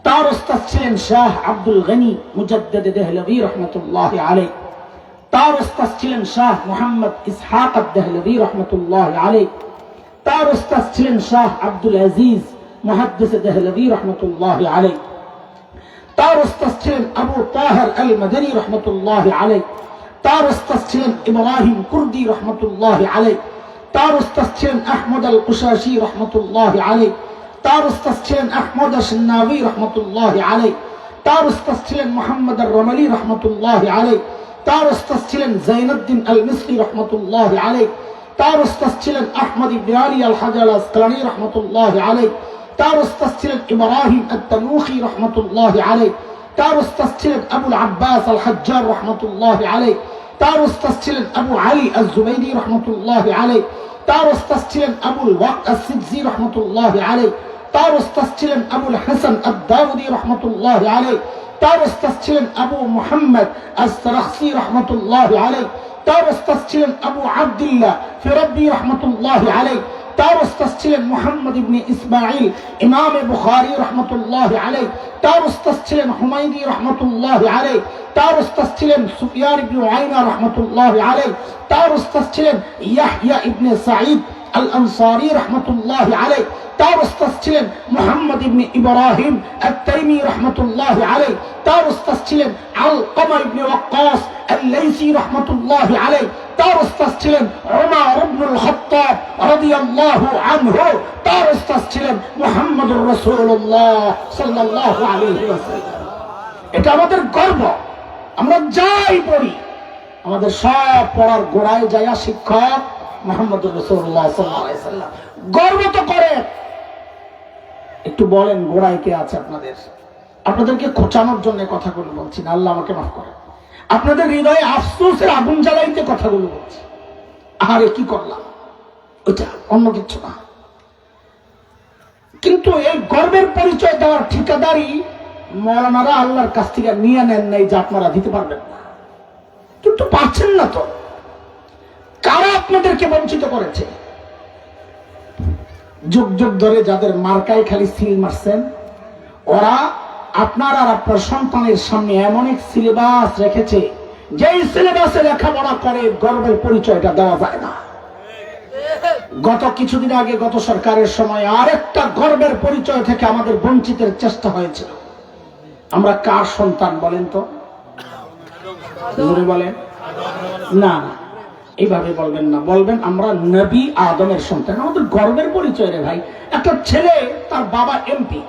তার ওস্তাদ ছিলেন শাহ আব্দুল গনি মুজাদ্দিদ দেহলভী রহমতুল্লাহ আলাইহি। তার ওস্তাদ ছিলেন শাহ মুহাম্মদ ইসহাক আদ-দেহলভী রহমতুল্লাহ আলাইহি। তার ওস্তাদ ছিলেন শাহ আব্দুল আজিজ মুহাদ্দিস দেহলভী রহমতুল্লাহ আলাইহি। তার ওস্তাদ ছিলেন আবু তাহের আল মাদানী রহমতুল্লাহ আলাইহি। তার ওস্তাদ ছিলেন ইব্রাহিম কুর্দি রহমতুল্লাহ আলাইহি। তার ওস্তাদ ছিলেন আহমদ আল কুশাশি রহমতুল্লাহ আলাইহি। তার ওস্তাদ ছিলেন আহমদ আশ-শানাবী রহমতুল্লাহ আলাইহি। তার ওস্তাদ ছিলেন মুহাম্মদ আর-রমলি রহমতুল্লাহ আলাইহি। তার ওস্তাদ ছিলেন জাইনুদ্দিন আল মিসরি রহমতুল্লাহ আলাইহি। তার ওস্তাদ ছিলেন আহমদ ইবনে আলী আল হাজার আল আসকালানি রহমতুল্লাহ আলাইহি। তার ওস্তাদ ছিলেন ইব্রাহিম আত-তানুখি রহমতুল্লাহ আলাইহি। তার ওস্তাদ ছিলেন আবুল আব্বাস আল হাজ্জার রহমতুল্লাহ আলাইহি। তার ওস্তাদ ছিলেন আবু আলী আজ-জুবাইরি রহমতুল্লাহ আলাইহি। তার ওস্তাদ ছিলেন আবুল ওয়াক্ত আস-সিজি রহমতুল্লাহ আলাইহি। তার ওস্তাদ ছিলেন আবুল হাসান আদ-দাউদি রহমতুল্লাহ আলাইহি। তার ওস্তাদ ছিলেন আবু মুহাম্মদ আস-সারাখসি রহমতুল্লাহ আলাইহি। তার ওস্তাদ ছিলেন আবু আব্দুল্লাহ ফিরাব্বি রহমতুল্লাহ আলাইহি। তার ওস্তাদ ছিলেন মুহাম্মদ ইবনে ইসমাঈল ইমাম বুখারী রহমতুল্লাহ আলাইহি। তার ওস্তাদ ছিলেন হুমায়দি রহমতুল্লাহ আলাইহি। তার ওস্তাদ ছিলেন সুফিয়ান ইবনে উয়াইনা রহমতুল্লাহ আলাইহি। তার ওস্তাদ ছিলেন ইয়াহইয়া ইবনে সাঈদ আল আনসারী রহমতুল্লাহ আলাইহি। তার ওস্তাদ ছিলেন মুহাম্মদ ইবনে ইব্রাহিম আত-তাইমি রহমতুল্লাহ আলাইহি। তার ওস্তাদ ছিলেন আলকামা ইবনে ওয়াক্কাস আল-লাইসি রহমতুল্লাহ আলাইহি। তার ওস্তাদ ছিলেন উমর ইবনুল খাত্তাব রাদিয়াল্লাহু আনহু। তার ওস্তাদ ছিলেন মুহাম্মদুর রাসূলুল্লাহ সাল্লাল্লাহু আলাইহি ওয়াসাল্লাম। এটা আমাদের গর্ব। আমরা যাই পড়ি আমাদের সব পড়ার গোড়ায় যায় শিক্ষক মুহাম্মদুর রাসূলুল্লাহ সাল্লাল্লাহু আলাইহি ওয়াসাল্লাম। গর্ব তো করে। একটু বলেন গোড়ায় কে আছে আপনাদের? আপনাদেরকে খোঁচানোর জন্য কথাগুলো বলছি না, আল্লাহ আমাকে মাফ করে। আপনাদের হৃদয়ে আফসোসের আগুন জ্বালাইতে কথাগুলো বলছি। আরে কি করলাম, ওইটা অন্য কিছু না। কিন্তু এই গর্বের পরিচয় দেওয়ার ঠিকাদারি মৌলানারা আল্লাহর কাছ থেকে নিয়ে নেন নাই যে আপনারা দিতে পারবেন না। কিন্তু পাচ্ছেন না তো। কারা আপনাদেরকে বঞ্চিত করেছে? যুগ যুগ ধরে যাদের মার্কায় খালি সিল মারছেন, ওরা আপনার আর আপনার সন্তানের সামনে এমন এক সিলেবাস রেখেছে যেই সিলেবাসে লেখাপড়া করে গর্বের পরিচয়টা দেওয়া যায় না। গত কিছুদিন আগে গত সরকারের সময় আরেকটা গর্বের পরিচয় থেকে আমাদের বঞ্চিতের চেষ্টা হয়েছিল। আমরা কার সন্তান বলেন তো? বলেন না, এইভাবে বলবেন না, বলবেন আমরা নবী আদমের সন্তান। আমাদের গর্বের পরিচয় রে ভাই। একটা ছেলে, তার বাবা এমপি,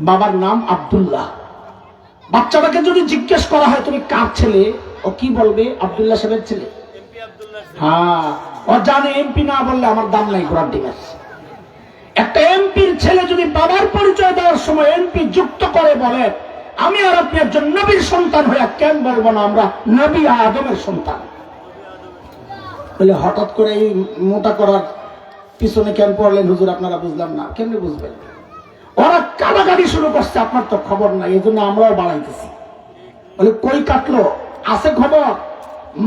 বাবার নাম আব্দুল্লাহ। বাচ্চাটাকে যদি জিজ্ঞেস করা হয় তুমি কার ছেলে, ও কি বলবে? আব্দুল্লাহ সাহেবের ছেলে। হ্যাঁ, ও জানে এমপি না বললে আমার দাম নাই ঘোড়ার ডিমের। একটা এমপির ছেলে যদি বাবার পরিচয় দেওয়ার সময় এমপি যুক্ত করে বলে আমি আর আপনি একজন নবীর সন্তান হয়ে কেন বলবো না আমরা নবী আদমের সন্তান? বলে হঠাৎ করে এই মোটা করার পিছনে কেন পড়লেন হুজুর? আপনারা বুঝলাম না। কেমনে বুঝবেন? ওরা কাটাকাটি শুরু করছে, আপনার তো খবর নাই, এই জন্য আমরাও বাড়াইতেছি। বলে কই কাটলো? আছে খবর।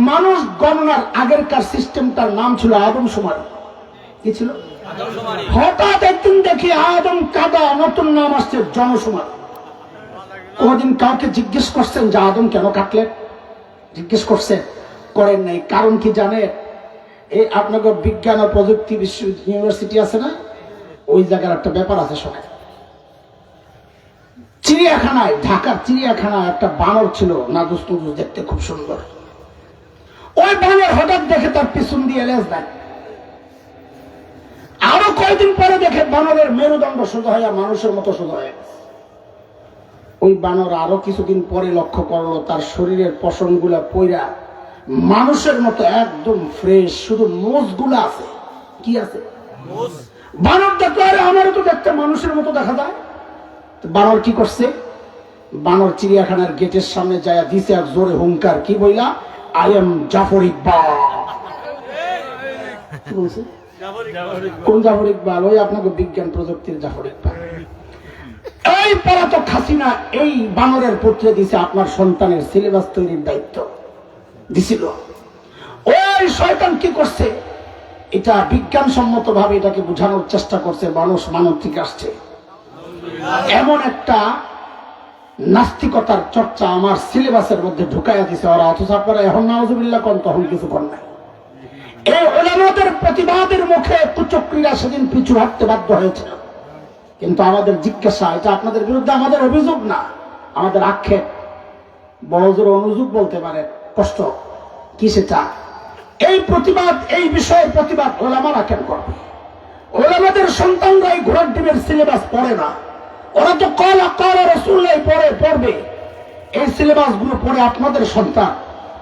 মানুষ গণনার আগেরকার সিস্টেমটার নাম ছিল আদমশুমারি। কি ছিল? হঠাৎ একদিন দেখি আদম কাদা, নতুন নাম আসছে জনশুমারি। কোনদিন কাউকে জিজ্ঞেস করছেন যে আদম কেন কাটলেন? জিজ্ঞেস করছেন? করেন নাই। কারণ কি জানে? এই আপনাদের বিজ্ঞান ও প্রযুক্তি ইউনিভার্সিটি আছে না, ওই জায়গার একটা ব্যাপার আছে। সবাই চিড়িয়াখানায়, ঢাকার চিড়িয়াখানায় একটা বানর ছিল, নাদুস নুদুস, দেখতে খুব সুন্দর। ওই বানর হঠাৎ দেখে তার পিছন দিয়ে লেজ দেয়। আরো কয়েকদিন পরে দেখে বানরের মেরুদণ্ড সোজা হয়ে মানুষের মতো সোজা হয়ে গেছে। ওই বানর আরো কিছুদিন পরে লক্ষ্য করলো তার শরীরের পশমগুলা পইরা মানুষের মতো একদম ফ্রেশ, শুধু মোজগুলা আছে। কি আছে? বানর দেখলো আরে আমারও তো দেখতে মানুষের মতো দেখা যায়। বানর কি করছে? বানর চিড়িয়াখানার গেটের সামনে যায় দিছে এক জোরে হুঙ্কার। কি বইলা? I am Jafar Iqbal. কোন জাফর ইকবাল? ওই আপনাকে বিজ্ঞান প্রযুক্তির জাফর ইকবাল। এই পলাতক হাসিনা এই বানরের পুত্রে দিছে আপনার সন্তানের সিলেবাস তৈরির দায়িত্ব দিছিল। ওই শয়তান কি করছে, এটা বিজ্ঞানসম্মত ভাবে এটাকে বোঝানোর চেষ্টা করছে মানুষ মানব থেকে আসছে। এমন একটা নাস্তিকতার চর্চা আমার সিলেবাসের মধ্যে ঢুকাইয়া দিছে ওরা, অথচ আপনারা এখন নাউজুবিল্লাহ কোন তখন কিছু কর নাই। এই উলামাদের প্রতিবাদের মুখে কুচক্রীরা সেদিন পিছু হাঁটতে বাধ্য হয়েছিল। কিন্তু আমাদের জিজ্ঞাসা, এটা আপনাদের বিরুদ্ধে আমাদের অভিযোগ না, আমাদের আক্ষেপ, বড় জোর অনুযোগ বলতে পারে, কষ্ট কি সেটা। এই প্রতিবাদ, এই বিষয়ের প্রতিবাদ ওলামারা কেন করবে? ওলামাদের সন্তানরা এই ঘোড়ার ডিমের সিলেবাস পড়ে না, ওরা তো কলা রাসূলুল্লাহ পড়বে। এই সিলেবাস গুলো পড়ে আপনাদের সন্তান,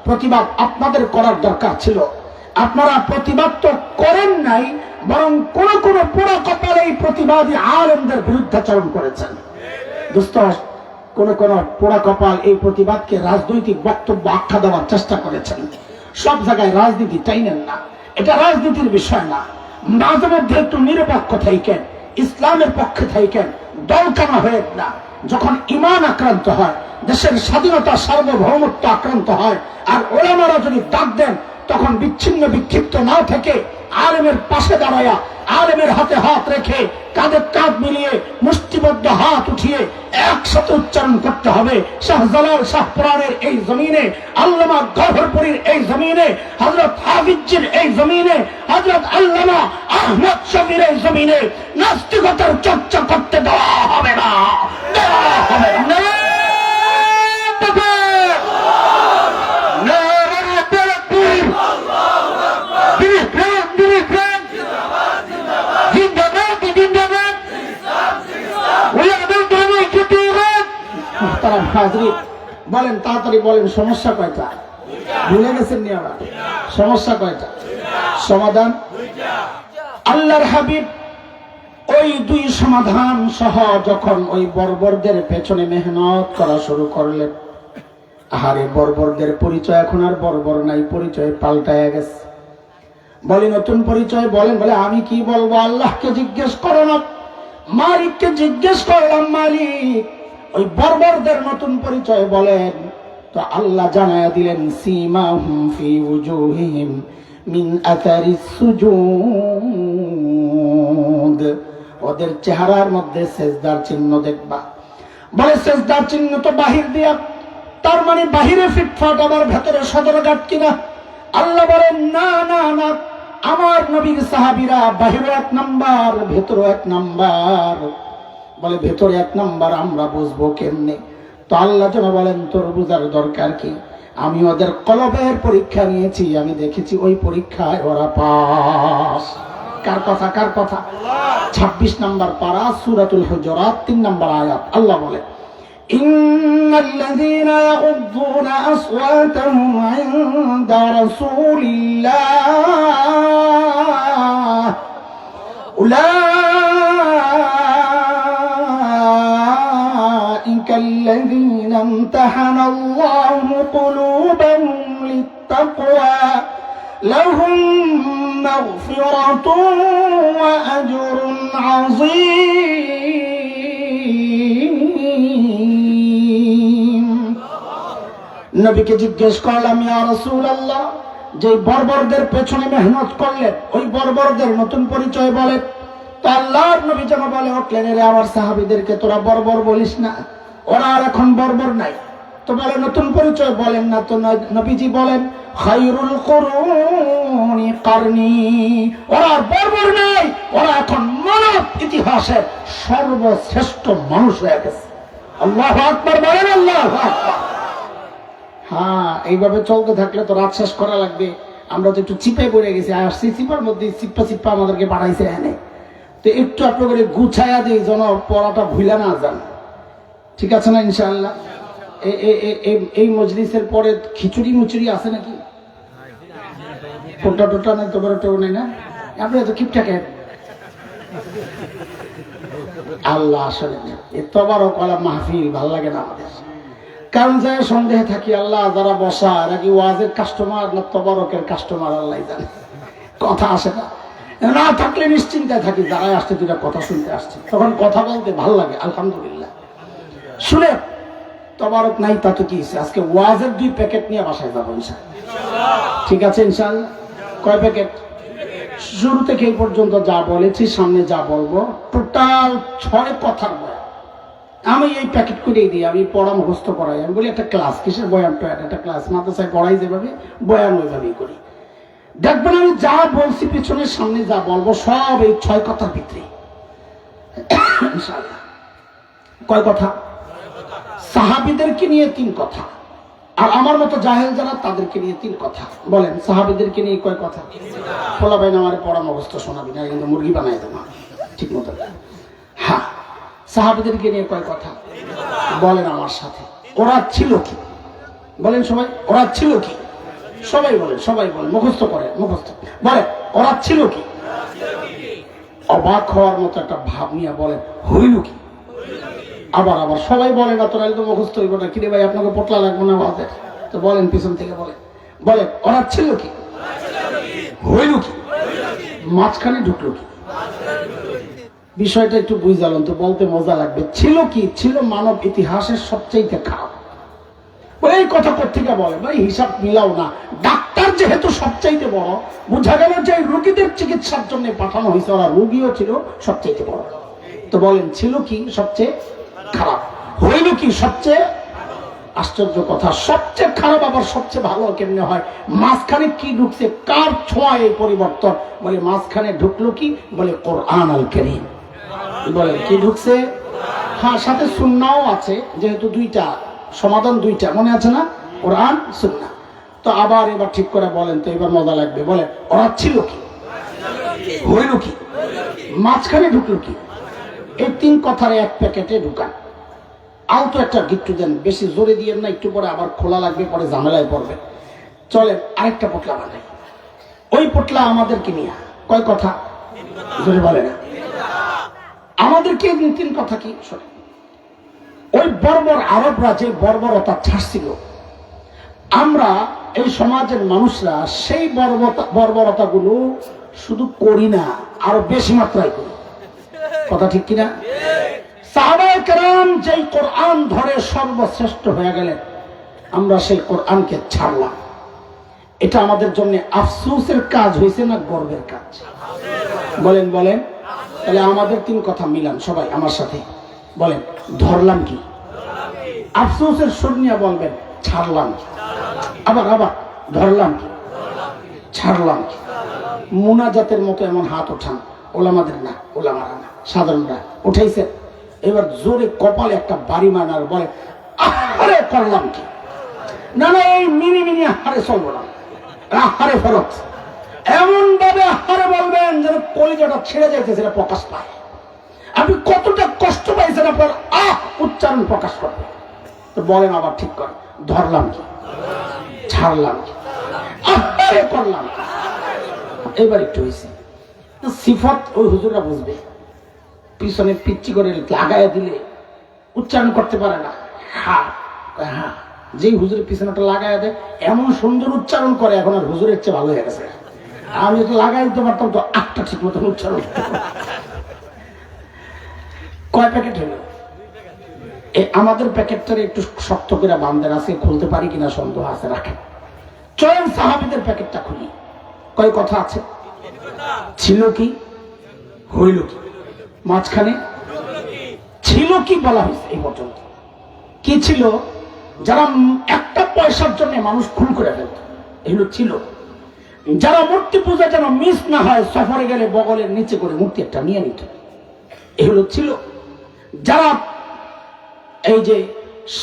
প্রতিবাদ আপনাদের করার দরকার ছিল। আপনারা প্রতিবাদ তো করেন নাই, বরং কোন কোন পোড়া কপালে এই প্রতিবাদী আলেমদের বিরুদ্ধাচরণ করেছেন। দোস্ত, কোন কোন পোড়া কপাল এই প্রতিবাদকে রাজনৈতিক বক্তব্য আখ্যা দেওয়ার চেষ্টা করেছেন। সব জায়গায় রাজনীতি চাইলেন না, এটা রাজনীতির বিষয় না। মাঝে মধ্যে একটু নিরপেক্ষ থাইকেন, ইসলামের পক্ষে থাইকেন, দলকানা হয়ে না। যখন ঈমান আক্রান্ত হয়, দেশের স্বাধীনতা সার্বভৌমত্ব আক্রান্ত হয়, আর ওলামারা যদি ডাক দেন, তখন বিচ্ছিন্ন বিক্ষিপ্ত না থেকে আলেমের পাশে দাঁড়ায়া, আলেমের হাতে হাত রেখে, কাঁধে কাঁধ মিলিয়ে, মুষ্টিবদ্ধ হাত উঠিয়ে একসাথে উচ্চারণ করতে হবে। শাহজালাল শাহপুরানের এই জমিনে, আল্লামা গওহরপুরীর এই জমিনে, হযরত হাফিজের এই জমিনে, হযরত আল্লামা আহমদ শফির এই জমিনে নাস্তিকতার চর্চা করতে দেওয়া হবে না, দেওয়া হবে না। বলেন, তাড়াতাড়ি বলেন, সমস্যা কয়টা? ভুলে গেছেন নি আবার? সমস্যা কয়টা? সমাধান আল্লাহর হাবিব ওই দুই সমাধান সহ যখন ওই বর্বরদের পেছনে মেহনত করা শুরু করলেন, আহারে বর্বরদের পরিচয় এখন আর বর্বর নাই, পরিচয় পাল্টায়া গেছে। বলে নতুন পরিচয় বলেন, বলে আমি কি বলবো? আল্লাহকে জিজ্ঞেস করো না, মালিককে জিজ্ঞেস করলাম, মালিক ওই বর্বরদের নতুন পরিচয় বলেন। তো আল্লাহ জানায়া দিলেন, সীমাহুম ফি উজুহিহিম মিন আথারিস সুজুদ, ওদের চেহারার মধ্যে সেজদার চিহ্ন দেখবা। বলে সেজদার চিহ্ন তো বাহির দিয়া, তার মানে বাহিরে ফিটফাট, আবার ভেতরে সদরঘাট কিনা? আল্লাহ বলেন, না না না, আমার নবীর সাহাবীরা বাহিরে এক নাম্বার, ভেতরে এক নাম্বার। বলে ভেতরে এক নাম্বার আমরা বুঝবো কেমনে? তো আল্লাহ যেন বলেন, তোর বুঝার দরকার কি? আমি ওদের কলবের পরীক্ষা নিয়েছি, আমি দেখেছি ওই পরীক্ষায় ওরা পাস। কার কথা? কার কথা? 26 নম্বর পারা, সূরাতুল হুজুরাত, 3 নম্বর আয়াত। আল্লাহ বলে, ইন্নাল্লাযীনা ইয়াগুদ্দুনা আসওয়াতাহুম ইনদা রাসূলিল্লাহ উলাইকা আল্লাযীনা ইমতাহানা আল্লাহু কুলুবাহুম লিত্তাকওয়া লাহুম মাগফিরাতুন ওয়া আজরুন আযীম। নবীকে জিজ্ঞেস করলাম, ইয়া রাসূলুল্লাহ, যে বর্বরদের পেছনে মেহনত করলেন, ওই বর্বরদের নতুন পরিচয় বলেন। তো আল্লাহর নবী যেন বলে উঠলেন, রে আমার সাহাবীদেরকে তোরা বর্বর বলিস না, ওরা আর এখন বর্বর নাই। তো বলে নতুন পরিচয় বলেন না। তো নবীজি বলেন, খায়রুল কুরুনি কারনি, ওরা বর্বর নাই, ওরা এখন মানব ইতিহাসের সর্বশ্রেষ্ঠ মানুষ হয়ে গেছে। আল্লাহু আকবার বলেন, আল্লাহু আকবার। হ্যাঁ, এইভাবে চলতে থাকলে তো রাত শেষ করা লাগবে। আমরা তো একটু চিপে পড়ে গেছি, আর সেই চিপার মধ্যে চিপ্পা চিপ্পা আমাদেরকে পাঠাইছে এনে। তো একটু আপনার করে গুছাইয়া দিই, যেন পড়াটা ভুলে না যান। ঠিক আছে না ইনশাআল্লাহ? এই মজলিসের পরে খিচুড়ি মুচুড়ি আছে নাকি? টোটা টোটা নেই, তোমার টোটা নেই না? আপনি এত কিপটা কেন? আল্লাহ আসলে এতবারও কলা মাহফিল ভাল লাগে না আমাদের, কারণ যাই সন্দেহে থাকি, আল্লাহ যারা বসা নাকি ওয়াজের কাস্টমার না তবারকের কাস্টমার, আল্লাহ জানে, কথা আসে না। না থাকলে নিশ্চিন্তায় থাকি, দাঁড়ায় আসছে দুটা কথা শুনতে আসছে, তখন কথা বলতে ভালো লাগে। আলহামদুলিল্লাহ শুনে তবারক নাই, তা তো কি হয়েছে, আজকে ওয়াজের 2 প্যাকেট নিয়ে বাসায় যাবো ইনশাআল্লাহ। ঠিক আছে ইনশাআল্লাহ। কয় প্যাকেট? শুরু থেকে এই পর্যন্ত যা বলেছি, সামনে যা বলবো, টোটাল 6 কথার বয়ান। আমি এই প্যাকেট করেই দিই, আমি পড়া মুখস্থ করাই। আমি বলি একটা ক্লাস, কিসের বয়ান? একটা ক্লাস, মাদ্রাসায় পড়াই যেভাবে, বয়ান ওইভাবেই করি। দেখবেন আমি যা বলছি, পিছনের সামনে যা বলবো, সব এই 6 কথার ভিতরে ইনশাআল্লাহ। কয় কথা? সাহাবীদেরকে নিয়ে 3 কথা, আর আমার মতো জাহেল যারা তাদেরকে নিয়ে 3 কথা। বলেন সাহাবীদেরকে নিয়ে কয় কথা? বলা ভাই না আমার পড়া মুখস্থ শোনাবি না, কিন্তু মুরগি বানাই দেবো ঠিক মতো। হ্যাঁ, সাহাবীদেরকে নিয়ে কয় কথা? বলেন আমার সাথে, ওরা ছিল কি? বলেন সবাই, ওরা ছিল কি? সবাই বলেন, সবাই বলেন, মুখস্থ করে, মুখস্থ বলেন, ওরা ছিল কি? অবাক হওয়ার মতো একটা ভাব নিয়ে বলেন, হইল কি? আবার আবার সবাই বলেন না, তোরা তো মুখস্থ হইব না, কিরে ভাই আপনাকে পটলা লাগবো না বাজে, তো বলেন পিছন থেকে বলেন, বলেন ওরা ছিল কি? হইল কি? মাঝখানে ঢুকলো কি? বিষয়টা একটু বুঝালেন তো, বলতে মজা লাগবে। ছিল কি? ছিল মানব ইতিহাসের সবচেয়ে খারাপ। এই কথা কোথেকে বলে ভাই? হিসাব মিলাও না। ডাক্তার যেহেতু সবচাইতে বড়, বোঝা গেল যে রোগীদের চিকিৎসার জন্য পাঠানো হয়েছে, ওরা রোগীও ছিল সবচাইতে বড়। তো বলেন ছিল কি সবচেয়ে খারাপ, হইল কি সবচেয়ে? আশ্চর্য কথা, সবচেয়ে খারাপ আবার সবচেয়ে ভালো কেমনে হয়? মাঝখানে কি ঢুকছে? কার ছোঁয়া এই পরিবর্তন? বলে মাঝখানে ঢুকলো কি? বলে কোরআন আল কারীম। বলেন কি ঢুকছে? হ্যাঁ, সাথে সুন্নাও আছে, যেহেতু 2টা সমাধান, 2টা মনে আছে না, কোরআন সুন্নাহ। তো আবার এবার ঠিক করে বলেন তো, এবার মজা লাগবে। বলেন ওরা ছিল কি? হইল কি? মাঝখানে ঢুকলো কি? এই 3 কথার 1 প্যাকেটে ঢুকান। আলতো একটা গিট্টু দেন, বেশি জোরে দিয়েন না, একটু পরে আবার খোলা লাগবে, পরে ঝামেলায় পড়বে। চলেন আরেকটা পোটলা বানাই। ওই পোটলা আমাদেরকে নিয়ে কয় কথা? জোরে বলে না, আমাদেরকে 3 কথা কি? শোনেন, ওই বর্বর আরবরা যে বর্বরতা ছাড়ছিল, আমরা এই সমাজের মানুষরা সেই বর্বরতা গুলো শুধু করি না, আরো বেশি মাত্রায় করি। কথা ঠিক কিনা? সাহাবায়ে কেরাম যেই কোরআন ধরে সর্বশ্রেষ্ঠ হয়ে গেলেন, আমরা সেই কোরআনকে ছাড়লাম। এটা আমাদের জন্য আফসোসের কাজ হয়েছে না গর্বের কাজ? বলেন বলেন। তাহলে আমাদের 3 কথা মিলান সবাই আমার সাথে, বলেন ধরলাম কি? আফসোসের সুর নিয়ে বলবেন ছাড়লাম কি? আবার আবার ধরলাম কি? ছাড়লাম কি? মুনাজাতের মতো এমন হাত ওঠান, ওলামাদের না, ওলামারা না, সাধারণরা উঠাইছে। এবার জোরে কপালে একটা বাড়ি মানার, বলে আহারে করলাম কি? না না, এই মিনি মিনি আহারে চলবো না, আহারে ফরত এমন ভাবে আহারে বলবেন যেন কলিজাটা ছেড়ে যাইতেছে, এটা প্রকাশ পায়। আপনি কতটা কষ্ট পাইছেন আপনার উচ্চারণ প্রকাশ করবে। তো বলেন আবার ঠিক করে, ধরলাম কি? ছাড়লাম কি? আহারে করলাম কি? এবার একটু হয়েছে সিফত, ওই হুজুররা বুঝবে। পিছনে পিচ্ছি করে লাগাইয়া দিলে উচ্চারণ করতে পারে না। হ্যাঁ হ্যাঁ, যেই হুজুরের পিছনেটা লাগাইয়া দেয় এমন সুন্দর উচ্চারণ করে, এখন আর হুজুরের চেয়ে ভালো হয়ে গেছে। আমি তো লাগাই দিতে পারতাম তো, 8টা ঠিক মতো উচ্চারণ। কয় প্যাকেট হলো? আমাদের প্যাকেটটারে একটু শক্ত করে বান্ধেন, আছে খুলতে পারি কিনা সন্দেহ আছে, রাখেন। চলেন সাহাবীদের প্যাকেটটা খুলি। কয় কথা আছে? ছিল কি? হইল কি? মাঝখানে ছিল কি বলা হয়েছে এই পর্যন্ত? কি ছিল? যারা 1টা পয়সার জন্য মানুষ খুন করে ফেলত, এগুলো ছিল। যারা মূর্তি পূজা যেন মিস না হয়, সফরে গেলে বগলের নিচে করে মূর্তি একটা নিয়ে নিত, এগুলো ছিল। যারা এই যে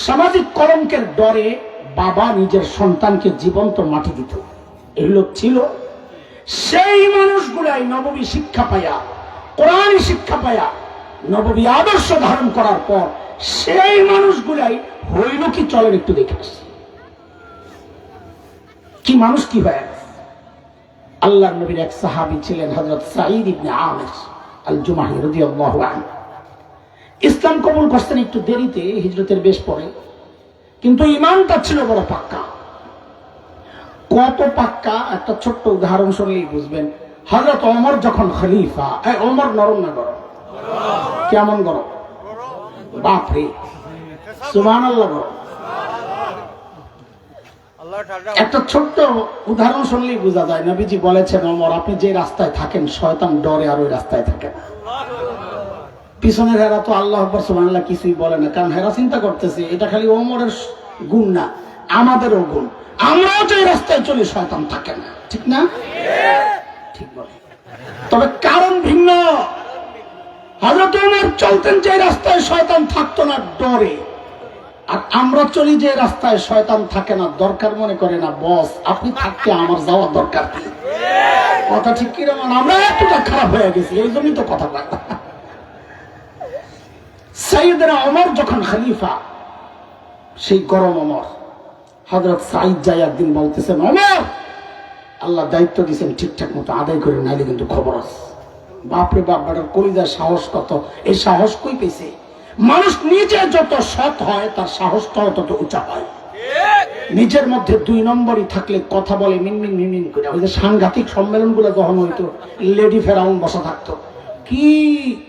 সামাজিক কলঙ্কের ডরে বাবা নিজের সন্তানকে জীবন্ত মাটি দিত, এগুলো ছিল। সেই মানুষগুলাই নববী শিক্ষা পায়া, কোরআন শিক্ষা পায়া, নববী আদর্শ ধারণ করার পর সেই মানুষগুলাই হইল কি? চলেন একটু দেখে আসছি কি মানুষ কি হয়ে গেছে। আল্লাহর নবীর এক সাহাবী ছিলেন হযরত সাঈদ ইবনে আমির আল জুমাহি রাদিয়াল্লাহু আনহু। ইসলাম কবুল করতেন একটু দেরিতে, হিজরতের বেশ পরে, কিন্তু ঈমানটা ছিল বড় পাক্কা। কত পাক্কা? একটা ছোট্ট উদাহরণ শুনলেই বুঝবেন। হযরত ওমর যখন খলিফা, এই ওমর নরম না গরম? কেমন গরম? বাপরে, সুবহানাল্লাহ গরম। একটা ছোট্ট উদাহরণ শুনলেই বোঝা যায়। নবীজি বলেছেন, ওমর আপনি যে রাস্তায় থাকেন শয়তান ডরে আর ওই রাস্তায় থাকে না। পিছনের হেরা তো আল্লাহ আকবার সুবহানাল্লাহ কিছুই বলে না, কারণ হেরা চিন্তা করতেছে এটা খালি ওমরের গুণ না, আমাদেরও গুণ। আমরাও যে রাস্তায় চলি শয়তান থাকে না, ঠিক না? ঠিক বলে, তবে কারণ ভিন্ন। হযরত ওমর চলতেন যে রাস্তায় শয়তান থাকতো না ডরে, আর আমরা চলি যে রাস্তায় শয়তান থাকে না দরকার মনে করে না। বস আপনি থাকতে আমার যাওয়ার দরকার কি? কথা ঠিক কি রকম? আমরা এতটা খারাপ হয়ে গেছি, এই জন্যই তো কথা বলে। সাইয়েদনা ওমর যখন খলিফা, সেই গরম ওমর, হযরত সাঈদ যাই একদিন বলতেছেন, ওমর আল্লাহ দায়িত্ব দিয়েছেন ঠিকঠাক মতো আদায় করে, নাইলে কিন্তু খবর আছে। বাপরে বাপ, বেটার কলিজার সাহস কত! এই সাহস কই পেয়েছে? মানুষ নিজে যত সৎ হয় তার সাহসটাও তত উঁচা হয়। নিজের মধ্যে 2 নম্বরই থাকলে কথা বলে মিনমিন মিনমিন করে। ওই যে সাংঘাতিক সম্মেলন গুলো যখন হইতো, লেডি ফেরাউন বসা থাকতো, কি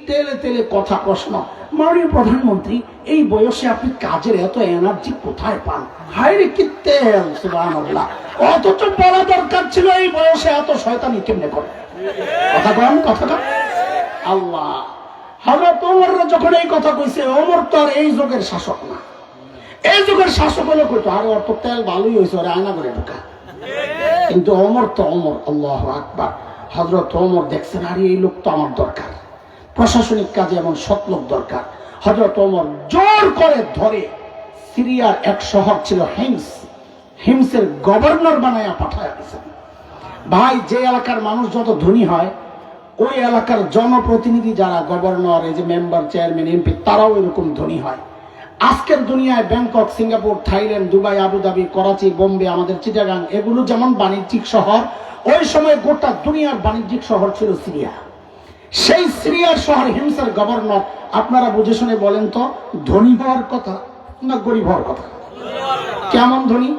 তেলে তেলে কথা, প্রশ্ন, মাননীয় প্রধানমন্ত্রী এই বয়সে আপনি কাজের এত এনার্জি কোথায় পান? হায় রে কি তেল, সুবহানাল্লাহ। অথচ বলা দরকার ছিল এই বয়সে এত শয়তানি কেমনে করে? কথা কন, কথা কন। আল্লাহ, হযরত ওমর যখন এই কথা কইছে, ওমর তো আর এই যুগের শাসক না। এই যুগের শাসক হলে কইতো, আরে ওর তো তেল ভালোই হয়েছে, ওরা আয়না করে ঢোকা। কিন্তু ওমর তো ওমর, আল্লাহু আকবার। হযরত ওমর দেখছেন, আরে এই লোক তো আমার দরকার, প্রশাসনিক কাজে এমন সৎ লোক দরকার। হযরত ওমর জোর করে ধরে সিরিয়ার এক শহর ছিল হিমস, হিমসের গভর্নর বানায়া পাঠায়া দিয়েছেন। ভাই, যে এলাকার মানুষ যত ধনী হয়, ওই এলাকার জনপ্রতিনিধি যারা গভর্নর, এই যে মেম্বার, চেয়ারম্যান, এমপি, তারাও এরকম ধনী হয়। আজকের দুনিয়ায় Bangkok, Singapore, Thailand, Dubai, Abu Dhabi, Karachi, Bombay, আমাদের চিটাগাং, এগুলো যেমন বাণিজ্যিক শহর, ওই সময় গোটা দুনিয়ার বাণিজ্যিক শহর ছিল সিরিয়া। সেই সিরিয়ার শহর হিমসের গভর্নর, আপনারা বুঝে শুনে বলেন তো, ধনী হওয়ার কথা না গরিব হওয়ার কথা? কেমন ধনী?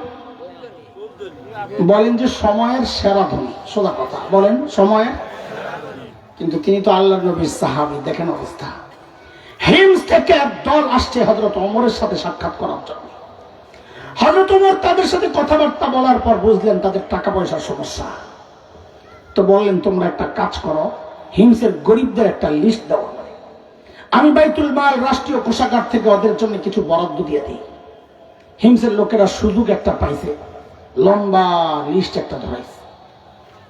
বলেন যে সময়ের সেরা ধনী, সোজা কথা বলেন, সময়ের। কিন্তু তিনি তো আল্লাহর নবীর সাহাবী। দেখেন অবস্থা। হিমস থেকে এক দল আসছে হযরত ওমরের সাথে সাক্ষাৎ করার জন্য। হযরত ওমর তাদের সাথে কথাবার্তা বলার পর বুঝলেন তাদের টাকা পয়সার সমস্যা। তো বললেন, তোমরা একটা কাজ করো, হিমসের গরিবদের একটা লিস্ট দাও, আমি বাইতুল মাল, রাষ্ট্রীয় কোষাগার থেকে ওদের জন্য কিছু বরাদ্দ দিয়ে দিই। হিমসের লোকেরা সুযোগ একটা পাইছে, লম্বা লিস্ট একটা ধরাইছে,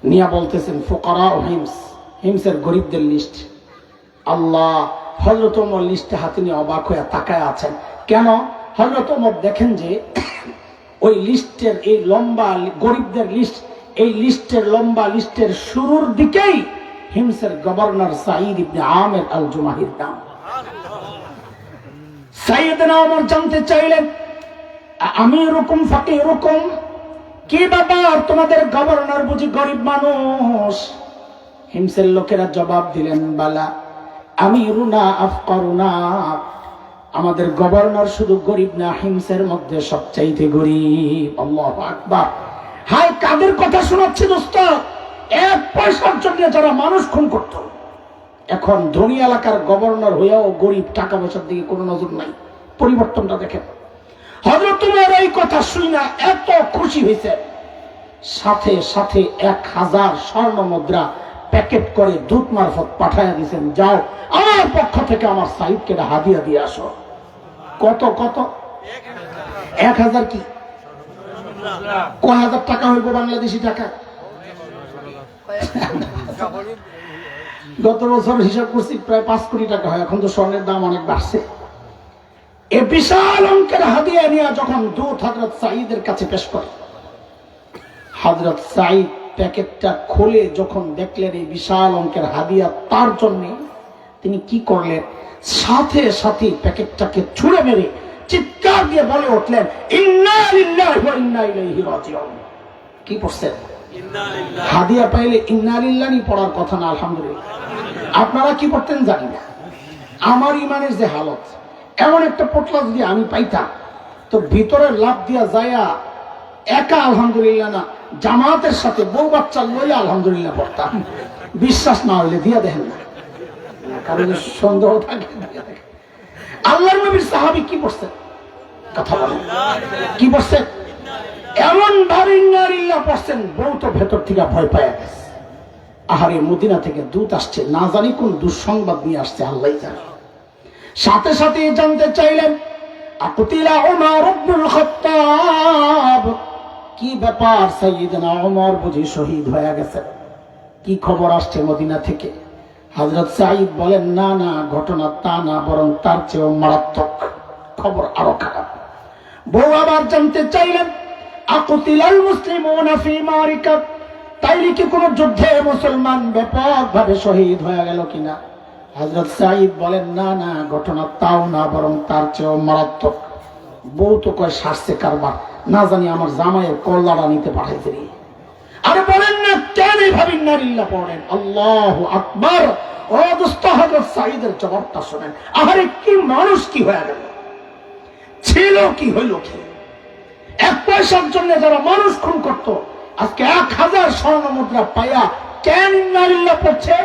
নিয়া বলতেছেন ফুকারা ও হিমস, হিমসের গরিবদের লিস্ট। আল্লাহ, হযরত ওমর লিস্টে হাতে নিয়ে অবাক হয়ে তাকায় আছেন। কেন? হযরত ওমর দেখেন যে ওই লিস্টের, এই লম্বা গরিবদের লিস্ট, এই লিস্টের লম্বা লিস্টের শুরুর দিকেই হিমসের গভর্নর সাঈদ ইবনে আমির আল জুমাহির নাম। সাইয়েদনা ওমর জানতে চাইলেন, আমি এরকম ফাঁকে এরকম কি ব্যাপার, তোমাদের গভর্নর বুঝি গরিব মানুষ? হিমসের লোকেরা জবাব দিলেন, বালা আমিরুনা আফকারুনা, আমাদের গভর্নর শুধু গরিব না, হিমসের মধ্যে সবচাইতে গরিব। আল্লাহু আকবার। হায়, কাদের কথা শোনাচ্ছে দোস্ত? 1 পয়সার জন্য যারা মানুষ খুন করত, এখন ধনী এলাকার গভর্নর হইয়াও গরিব, টাকা পয়সার দিকে কোনো নজর নাই। পরিবর্তনটা দেখেন। হযরত ওমর এই কথা শুনে এত খুশি হয়েছে, সাথে সাথে 1000 স্বর্ণ মুদ্রা প্যাকেট করে দূত মারফত পাঠাইয়া দিয়েছেন, যাও আমার পক্ষ থেকে আমার সাইদকে হাদিয়া দিয়ে আসো। কত কত? 1000 কি কয় হাজার টাকা হইব বাংলাদেশি টাকা? গত বছর হিসাব করছি প্রায় 5 কোটি টাকা হয়। এখন তো স্বর্ণের দাম অনেক বাড়ছে। এ বিশাল অঙ্কের হাদিয়া নিয়ে যখন দূত হযরত সাঈদের কাছে পেশ করে, হযরত সাঈদ প্যাকেটটা খুলে যখন দেখলেন এই বিশাল অঙ্কের হাদিয়া তার জন্য, তিনি কি করলেন, সাথে সাথে প্যাকেটটাকে ছুঁড়ে মেরে চিৎকার দিয়ে বলে উঠলেন, ইন্না লিল্লাহি ওয়া ইন্না ইলাইহি রাজিউন। কি পড়ছেন? হাদিয়া পাইলে ইন্না লিল্লাহি পড়ার কথা না, আলহামদুলিল্লাহ। আপনারা কি পড়তেন জানি না। আমার ইমানের যে হালত, এমন একটা পোটলা যদি আমি পাইতাম, তো ভিতরে লাভ দিয়া যায়া একা আলহামদুলিল্লাহ না, জামাতের সাথে বউ বাচ্চা লইয়া আলহামদুলিল্লাহ পড়তাম। বিশ্বাস না হইলে দিয়া দেখেন না, কারণ সন্দেহ থাকে দিয়া দেখেন। আল্লাহর নবীর সাহাবী কি পড়ছেন? কথা বলেন, কি পড়ছেন? এমন ভাবে ইন্নালিল্লাহ পড়ছেন, বউ তো ভেতর থেকে ভয় পায় গেছে। আহারে, মদিনা থেকে দূত আসছে, না জানি কোন দুঃসংবাদ নিয়ে আসছে, আল্লাহ জানে। সাথে সাথে জানতে চাইলেন, আকুতিলা ওমর ইবনুল খাত্তাব, কি ব্যাপার সাইয়েদনা ওমর বুঝি শহীদ হয়ে গেছে? কি খবর আসছে মদিনা থেকে? হযরত সাঈদ বলেন, না না, ঘটনা তা না, বরং তার চেয়েও মারাত্মক খবর, আরো খারাপ। বউ আবার জানতে চাইলেন, আকুতিলাল মুসলিমুনা ফি মারিকা, তাইলে কি কোন যুদ্ধে মুসলমান ব্যাপকভাবে শহীদ হয়ে গেল কিনা? হযরত সাঈদ বলেন, না না, ঘটনা তাও না, বরং তার চেয়েও মারাত্মক। বউ তো কয়, শাস্তে কারবার, না জানি আমার জামাইয়ের কল্লাটা নিতে পাঠাইছে রে। আরে বলেন না, কেন এইভাবে ইন্নালিল্লাহ পড়েন? আল্লাহু আকবার। ও দোস্ত, হযরত সাঈদের জবাবটা শুনেন। আরে কি মানুষ, কি হয়ে গেল, ছিল কি হইল কি? এক পয়সার জন্য যারা মানুষ খুন করত, আজকে 1000 স্বর্ণ মুদ্রা পাইয়া কেন ইন্নালিল্লাহ পড়ছে?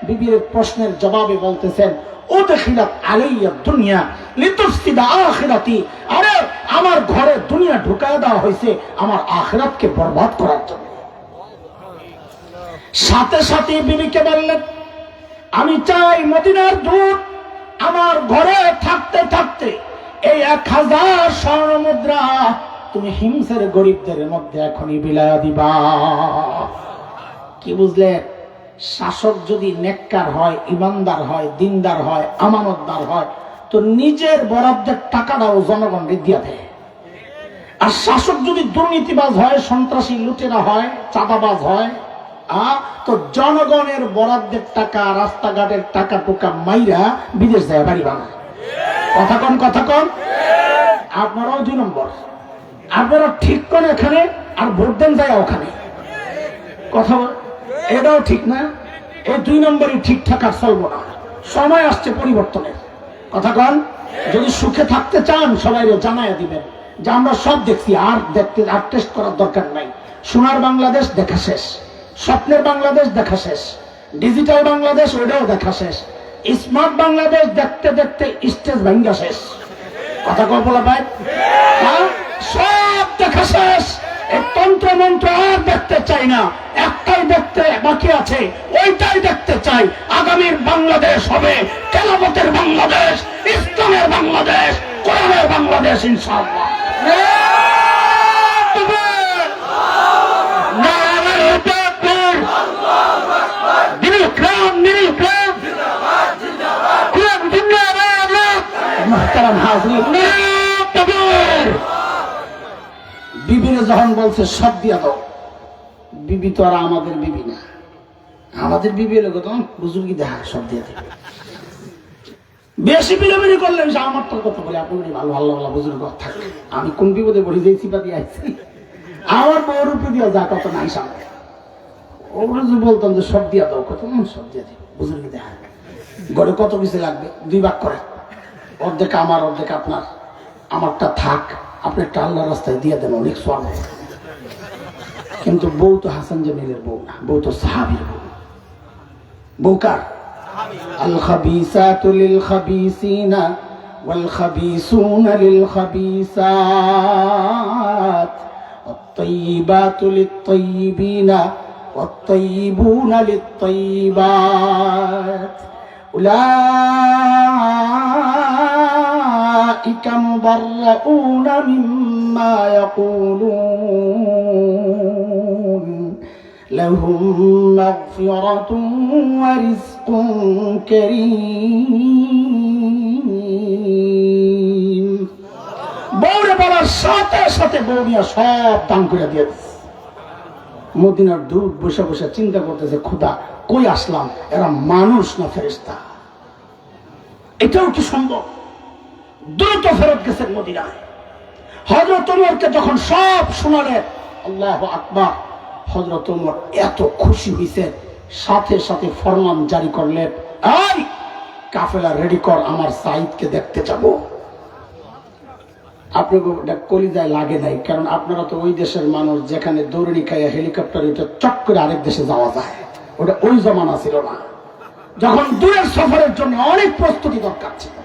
বিবির প্রশ্নের জবাবে বলতেছেন, উদখিলাত আলাইয়া দুনিয়া লিতুফসিদা আখিরাতি, আরে আমার ঘরে দুনিয়া ঢুকায় দেওয়া হয়েছে আমার আখিরাতকে বরবাদ করার জন্য। সাথে সাথে বিবিকে বললেন, আমি চাই মদিনার দূত আমার ঘরে থাকতে থাকতে এই 1000 স্বর্ণ মুদ্রা তুমি হিমসের গরিবদের মধ্যে এখনই বিলায়া দিবা। কি বুঝলেন? শাসক যদি নেককার হয়, ইমানদার হয়, দিনদার হয়, আমানতদার হয়, তো নিজের বরাদ্দের টাকাটাও জনগণকে দিয়া দেয়। আর শাসক যদি দুর্নীতিবাজ হয়, সন্ত্রাসী লুটেরা হয়, চাঁদাবাজ হয়, তো জনগণের বরাদ্দের টাকা, রাস্তাঘাটের টাকা টুকা মাইরা বিদেশ যায় বাড়ি বানায়। কথা কন, কথা কন। আপনারাও 2 নম্বর, আপনারা ঠিক করে এখানে আর ভোট দেন যায় ওখানে। কথা বল, এটাও ঠিক না। এই 2 নম্বরই ঠিক থাকার চলবো না। সময় আসছে পরিবর্তনের। কথা কন। যদি সুখে থাকতে চান সবাই জানাইয়া দিবেন যে আমরা সব দেখছি, আর দেখতে আর টেস্ট করার দরকার নাই। সোনার বাংলাদেশ দেখা শেষ, স্বপ্নের বাংলাদেশ দেখা শেষ, ডিজিটাল বাংলাদেশ ওইটাও দেখা শেষ, স্মার্ট বাংলাদেশ দেখতে দেখতে স্টেজ ভাঙ্গা শেষ। কথা কল বলা ভাই, সব দেখা শেষ। এই তন্ত্র মন্ত্র আর দেখতে চাই না, একটাই দেখতে বাকি আছে, ওইটাই দেখতে চাই। আগামীর বাংলাদেশ হবে খেলাফতের বাংলাদেশ, ইসলামের বাংলাদেশ, কোরআনের বাংলাদেশ, ইনশাআল্লাহ। বিবিরে যখন বলছে সব দিয়া দাও, বিবি তো আর আমাদের বিবি না। আমাদের বিবি হলে কত বুজুর্গি দেখা সব দিয়ে দেবে। বেশি বিলম্বিনী করলেন আমার তো কথা বলে, আপনি ভালো ভালো ভালো বুজুর্গ থাকে। আমি কোন বিপদে পড়ে যাই, সিপাতি আইছি আমার বউর উপরে দিয়া যা কত নাই সামনে। ওগুলো যে বলতাম যে সব দিয়া দাও, কত সব দিয়ে দিই, বুজুর্গি দেখা। ঘরে কত কিছু লাগবে 2 ভাগ করে, অর্ধেক আমার অর্ধেক আপনার, আমারটা থাক, আপনি একটা আল্লাহ রাস্তায় দিয়ে দেন, অনেক সওয়াব। কিন্তু বউ তো হাসান জামিলের বউ না, বউ তো সাহাবীর বউ। বউ কার? আল খাবিসাতু লিল খাবিসিনা ওয়াল খাবিসুনা লিল খাবিসাত ওয়াত তাইয়িবাতু লিত তাইয়িবিনা ওয়াত তাইয়িবুনা লিত তাইয়িবাত أولئك مبرؤون مما يقولون لهم مغفرة ورزق كريم। বউরে বলার সাথে সাথে বউ নিয়ে সব দান করে দিয়ে দিচ্ছে। মদিনার দূত বসে বসে চিন্তা করতেছে, খোদা কই আসলাম, এরা মানুষ না ফেরেশতা? এটাও কি সম্ভব? দ্রুত ফেরত গেছেন মদিনায়। হযরত ওমরকে যখন সব শোনালেন, আল্লাহু আকবার, হযরত ওমর এত খুশি হইছেন, সাথে সাথে ফরমান জারি করলেন, এই কাফেলা রেডি কর, আমার সাঈদকে দেখতে যাব। আপনাকে কলিজায় লাগে নাই, কারণ আপনারা তো ওই দেশের মানুষ যেখানে দৌড়ি খাইয়া হেলিকপ্টার এটা চট করে আরেক দেশে যাওয়া যায়। ওটা ওই জমানা ছিল না, যখন দূরের সফরের জন্য অনেক প্রস্তুতি দরকার ছিল।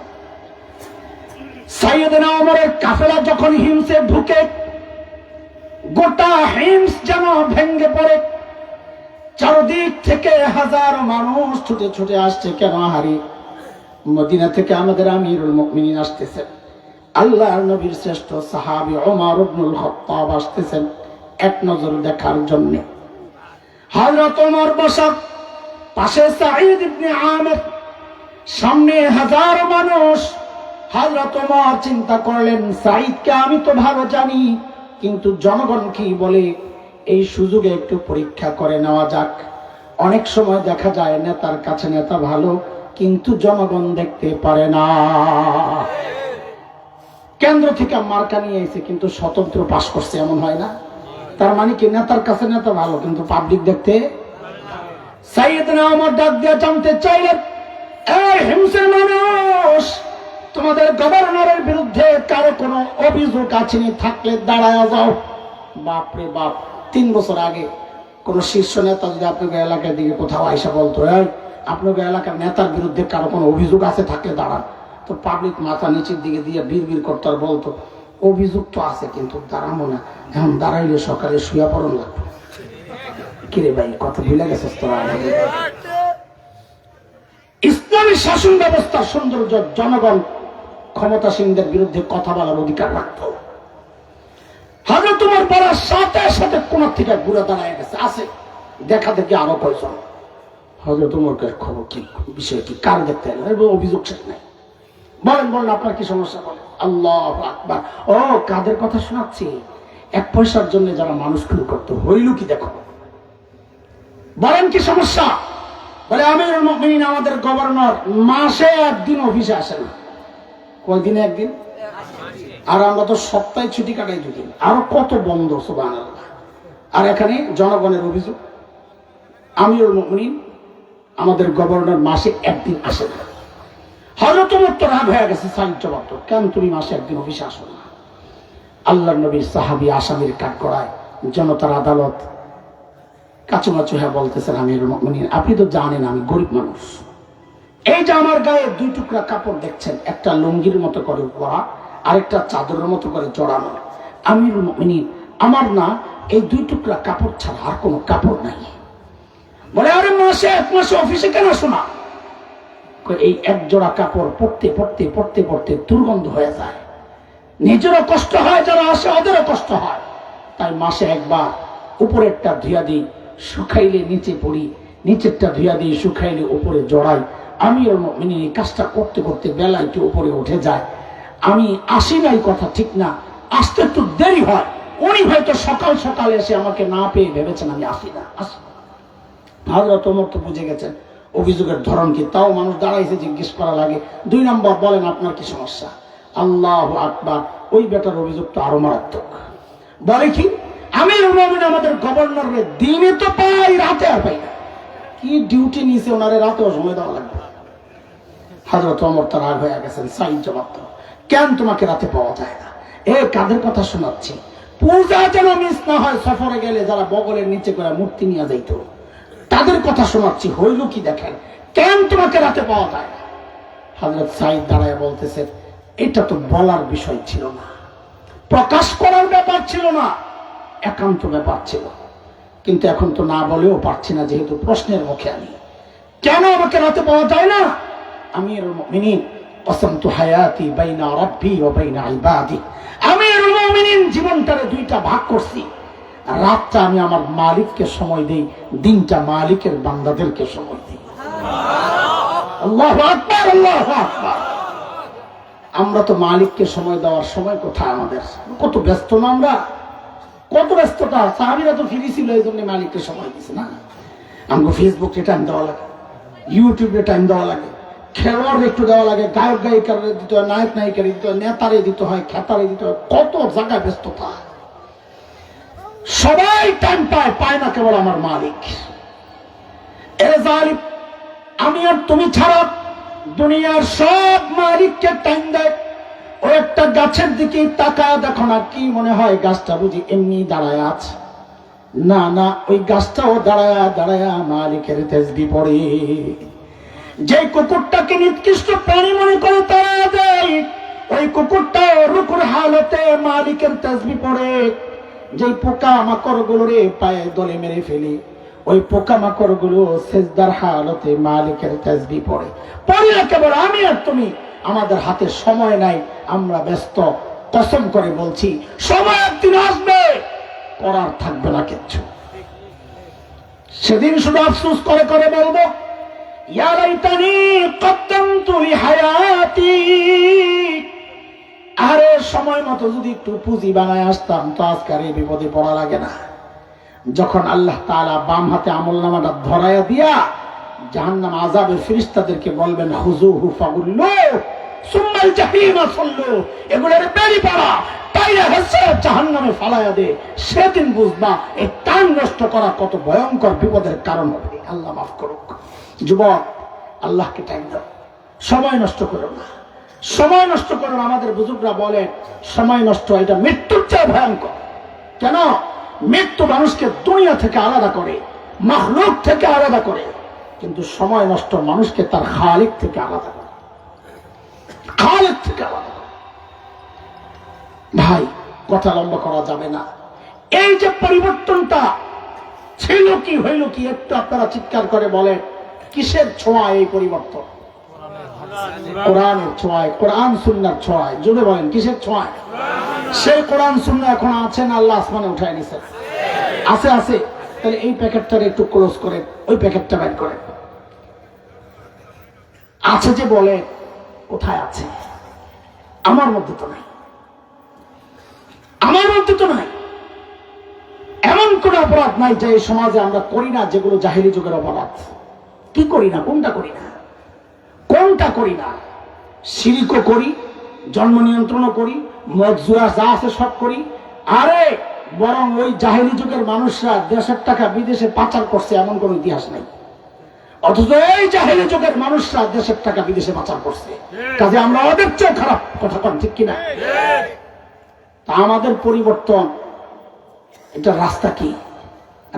সাইয়েদনা ওমরের কাফেলা যখন হিমসে ঢুকে, গোটা হিমস যেন ভেঙ্গে পড়ে, চারদিক থেকে হাজারো মানুষ ছুটে ছুটে আসছে। কেন হারি? মদিনা থেকে আমাদের আমিরুল মুমিনিন আসতেছেন, আল্লাহর নবীর শ্রেষ্ঠ সাহাবী ওমর ইবনুল খাত্তাব আসতেছেন এক নজর দেখার জন্য। হযরত ওমর বসা, পাশে সাঈদ ইবনে আমির, সামনে হাজারো মানুষ। হযরত ওমর চিন্তা করলেন, সাঈদকে আমি তো ভালো জানি, কিন্তু জনগণ কি বলে, এই সুযোগে একটু পরীক্ষা করে নেওয়া যাক। অনেক সময় দেখা যায় নেতার কাছে নেতা ভালো, কিন্তু জনগণ দেখতে পারে না। কেন্দ্র থেকে মার্কা নিয়ে এসে কিন্তু স্বতন্ত্র পাশ করছে, এমন হয় না? তার মানে কি নেতার কাছে নেতা ভালো, কিন্তু পাবলিক দেখতে। সাইয়েদনা ওমর ডাক দিয়ে জানতে চাইলেন, এই হিমসের মানুষ, তোমাদের গভর্নরের বিরুদ্ধে কারো কোনো অভিযোগ আছে? থাকলে দাঁড়ায় যাও। বাপরে বাপ, 3 বছর আগে কোন শীর্ষ নেতা যদি আপনাদের এলাকার দিকে কোথাও আইসা বলতো, আপনাদের এলাকার নেতার বিরুদ্ধে কারো কোনো অভিযোগ আছে, থাকলে দাঁড়ান, তো পাবলিক মাথা নিচের দিকে দিয়ে বিড়বিড় করতো আর বলতো, অভিযোগ তো আছে কিন্তু দাঁড়াবো না, এখন দাঁড়াইলে সকালে শুয়া পড়ন লাগবে। কিরে ভাই, কথা ভুলে গেছিস তোরা? ইসলামী শাসন ব্যবস্থার সৌন্দর্য জনগণ ক্ষমতাসীনদের বিরুদ্ধে কথা বলার অধিকার রাখত। হযরত ওমর বলার সাথে সাথে কোন থেকে ঘুরে দাঁড়ায় গেছে, আছে দেখা দেখি আরো কয়জন। হযরত ওমরকে খবর কি, বিষয় কি, কার দেখতে এলেন? অভিযোগ শেষ নাই। বলেন বলেন, আপনার কি সমস্যা? বলেন। আল্লাহু আকবার। ও, কাদের কথা শোনাচ্ছি? 1 পয়সার জন্য যারা মানুষ খুন করতো, হইল কি দেখো। বলেন কি সমস্যা? বলে, আমিরুল মুমিনিন আমাদের গভর্নর মাসে 1 দিন অফিসে আসে না। কয়দিনে 1 দিন? আর আমরা তো সপ্তাহে ছুটি কাটাই 2 দিন, আরো কত বন্ধ, সুবহানাল্লাহ। আর এখানে জনগণের অভিযোগ, আমিরুল মুমিনিন আমাদের গভর্নর মাসে 1 দিন আসে না। হযরত ওমর তো রাগ হয়ে গেছে, সাইদ জবাব তো, কেন তুমি মাসে 1 দিন অফিসে আসো না? আল্লাহর নবীর সাহাবী আসামির কাঠগড়ায় জনতার আদালত কাচুমাচু হ্যাঁ বলতেছেন, আমিরুল মুমিনিন আপনি তো জানেন আমি গরিব মানুষ, এই যে আমার গায়ে 2 টুকরা কাপড় দেখছেন, একটা লুঙ্গির মতো করে পরা, আরেকটা চাদরের মতো করে জড়ানো। আমিরুল মুমিনিন আমার না এই 2 টুকরা কাপড় ছাড়া আর কোনো কাপড় নাই। বলে, আরে মাসে 1 মাসে অফিসে কেন আসো না? এই 1 জোড়া কাপড় পরতে পরতে পরতে পরতে দুর্গন্ধ হয়ে যায়, নিজেরও কষ্ট হয়, যারা আসে ওদেরও কষ্ট হয়, তাই মাসে 1 বার উপরেরটা ধুয়া দিই, শুকাইলে নিচে পড়ি, নিচেরটা ধুয়া দিই, শুকাইলে উপরে জড়াই। আমিরুল মুমিনিন এই কাজটা করতে করতে বেলা একটু উপরে উঠে যায়। আমি আসি নাই কথা ঠিক না, আসতে একটু দেরি হয়। উনি হয়তো সকাল সকাল এসে আমাকে না পেয়ে ভেবেছেন আমি আসি না। হযরত ওমর তো বুঝে গেছেন অভিযোগের ধরন কি, তাও মানুষ দাঁড়াইছে, জিজ্ঞেস করা লাগে। 2 নম্বর, বলেন আপনার কি সমস্যা? আল্লাহু আকবার। ওই বেটার অভিযোগ তো আরো মারাত্মক। বলে কি, আমিরুল মুমিনিন আমাদের গভর্নরের দিনে তো পাই, রাতে আর পাই না। কি ডিউটি নিয়েছে ওনারে, রাতেও সময় দেওয়া লাগবে। হযরত ওমর তো রাগ হয়ে গেছেন, সাইদ জবাব তো, কেন তোমাকে রাতে পাওয়া যায় না? কাদের কথা শোনাচ্ছি? পূজা যেন মিস না হয়, সফরে গেলে যারা বগলের নিচে করে মূর্তি নিয়ে যাইতো, তাদের কথা শোনাচ্ছি। হইল কি দেখেন, কেন তোমাকে রাতে পাওয়া যায় না? হযরত সাইদ দাঁড়ায় বলতেছে, এটা তো বলার বিষয় ছিল না, প্রকাশ করার ব্যাপার ছিল না, একান্ত ব্যাপার ছিল, কিন্তু এখন তো না বলেও পারছি না, যেহেতু প্রশ্নের মুখে আমি। কেন আমাকে রাতে পাওয়া যায় না? আমিরুল মুমিনিন কসমতু হায়াতি বাইনা রাব্বি ওয়া বাইনা ইবাদি, আমিরুল মুমিনিন জীবনটারে 2টা ভাগ করছি, রাতটা আমি আমার মালিককে সময় দেই, দিনটা মালিকের বান্দাদেরকে সময় দেই। আল্লাহু আকবার, আল্লাহু আকবার। আমরা তো মালিককে সময় দেওয়ার সময় কোথায় আমাদের? কত ব্যস্ত না আমরা, কত ব্যস্ততা। সাহাবীরা তো ফ্রি ছিল, এই জন্য মালিককে সময় দিছে না। আমাকে ফেসবুকে টাইম দেওয়া লাগে, ইউটিউবে টাইম দেওয়া লাগে, খেলোয়াড় একটু দেওয়া লাগে, গায়ক গায়িকারে দিতে হয়, নায়ক নায়িকারে দিতে হয়, নেতারে দিতে হয়, খেতারে দিতে হয়, কত জায়গায় ব্যস্ততা। সবাই টাইম পায়, পায় না কেবল আমার মালিক। আমি আর তুমি ছাড়া দুনিয়ার সব মালিককে টাইম দেয়। ও একটা গাছের দিকে তাকায় দেখো না, কি মনে হয় গাছটা বুঝি এমনি দাঁড়ায় আছে? না না, ওই গাছটাও দাঁড়ায়া দাঁড়ায়া মালিকের তাসবিহ পড়ে। যে কুকুরটাকে নিকৃষ্ট প্রাণী মনে করে তাড়া দেয়, ওই কুকুরটাও রুকুর হালতে মালিকের তাসবিহ পড়ে। যে পোকা মাকড় গুলোরে পায়ে দলে মেরে ফেলি, ওই পোকা মাকড় গুলো সেজদার হালতে মালিকের তাসবিহ পড়ে। পড়ি না কেবল আমি আর তুমি, আমাদের হাতে সময় নাই, আমরা ব্যস্ত। কসম করে বলছি, সময় একদিন আসবে, করার থাকবে না কিচ্ছু। সেদিন শুধু আফসোস করে করে বলবো, ইয়া লাইতানি কদ্দামতু লিহায়াতি। আরে সময় মতো যদি একটু পুঁজি বানায় আসতাম তো আজকার এই বিপদে পড়া লাগে না। যখন আল্লাহ তাআলা বাম হাতে আমলনামাটা ধরায়া দিয়া জাহান্নাম আযাবের ফেরেশতাদেরকে বলবেন, হুজুহু ফাগুল্লু সুম্মাল জাহিমা সাল্লু, এগুলোর বেরি পাড়া তাইরা হচ্ছে জাহান্নামে ফালায়া দে। সেদিন বুঝবা এই টান নষ্ট করা কত ভয়ঙ্কর বিপদের কারণ হবে। আল্লাহ মাফ করুক। যুবক, আল্লাহকে টাইম দাও, সময় নষ্ট করো না, সময় নষ্ট করো না। আমাদের বুজুর্গরা বলে সময় নষ্ট এটা মৃত্যুর চেয়ে ভয়ঙ্কর। কেন? মৃত্যু মানুষকে দুনিয়া থেকে আলাদা করে, মাখলুক থেকে আলাদা করে, কিন্তু সময় নষ্ট মানুষকে তার খালিক থেকে আলাদা করে, খালিক থেকে আলাদা করে। ভাই, কথা লম্বা করা যাবে না। এই যে পরিবর্তনটা ছিল কি হইল কি, একটু আপনারা চিৎকার করে বলেন, কিসের ছোঁয়া এই পরিবর্তন? কোরআনের ছোঁয়ায়, কোরআন সুন্নাহর ছোঁয়ায়। জোরে বলেন, কিসের ছোঁয়ায়? সেই কোরআন সুন্নাহ এখন আছে না আল্লাহ আসমানে উঠায় নিছে? আছে, আছে। তাহলে এই প্যাকেটটা একটু ক্লোজ করে ওই প্যাকেটটা বের করেন। আছে যে বলে, কোথায় আছে? আমার মধ্যে তো নাই, আমার মধ্যে তো নাই। এমন কোন অপরাধ নাই যে এই সমাজে আমরা করি না, যেগুলো জাহেলি যুগের অপরাধ। কি করি না? কোনটা করি না? কোনটা করি না? শিরকও করি, জন্ম নিয়ন্ত্রণও করি, মদ জুয়া যা আছে সব করি। আরে বরং ওই জাহেলি যুগের মানুষরা দেশের টাকা বিদেশে পাচার করছে এমন কোন ইতিহাস নাই, অথচ এই জাহেলি যুগের মানুষরা দেশের টাকা বিদেশে পাচার করছে। কাজে আমরা ওদের চেয়ে খারাপ, কথা কন ঠিক কিনা? তা আমাদের পরিবর্তন, এটা রাস্তা কি?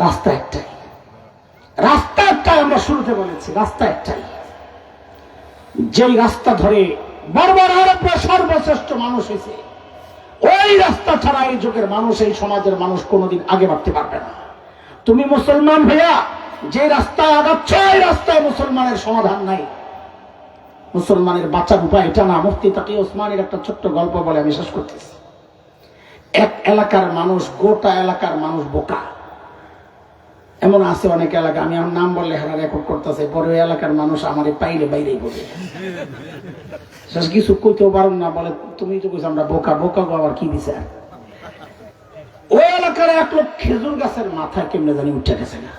রাস্তা একটাই, রাস্তা একটাই। আমরা শুরুতে বলেছি রাস্তা একটাই। যেই রাস্তা ধরে বর্বর আরবরা সর্বশ্রেষ্ঠ মানুষ হয়েছে, ওই রাস্তা ছাড়া এই যুগের মানুষ, এই সমাজের মানুষ কোনোদিন আগে বাড়তে পারবে না। তুমি মুসলমান ভাইয়া যে রাস্তায় আগাচ্ছ, এই রাস্তায় মুসলমানের সমাধান নাই, মুসলমানের বাঁচার উপায় এটা না। মুফতি তাকি ওসমানীর একটা ছোট্ট গল্প বলে আমি শেষ করতেছি। এক এলাকার মানুষ, গোটা এলাকার মানুষ বোকা। এমন আছে অনেক এলাকা, আমি আমার নাম বললে হেরা রেকর্ড করতেছে, পরে ওই এলাকার মানুষ আমারে পাইলে বাইরেই বলে, শেষ কিছু কইতেও পারুন না, বলে তুমি তো কইছো আমরা বোকা। বোকা গো আবার কি দিছে? ওই এলাকার এক লোক খেজুর গাছের মাথায় কেমনে জানি উঠে গেছে না।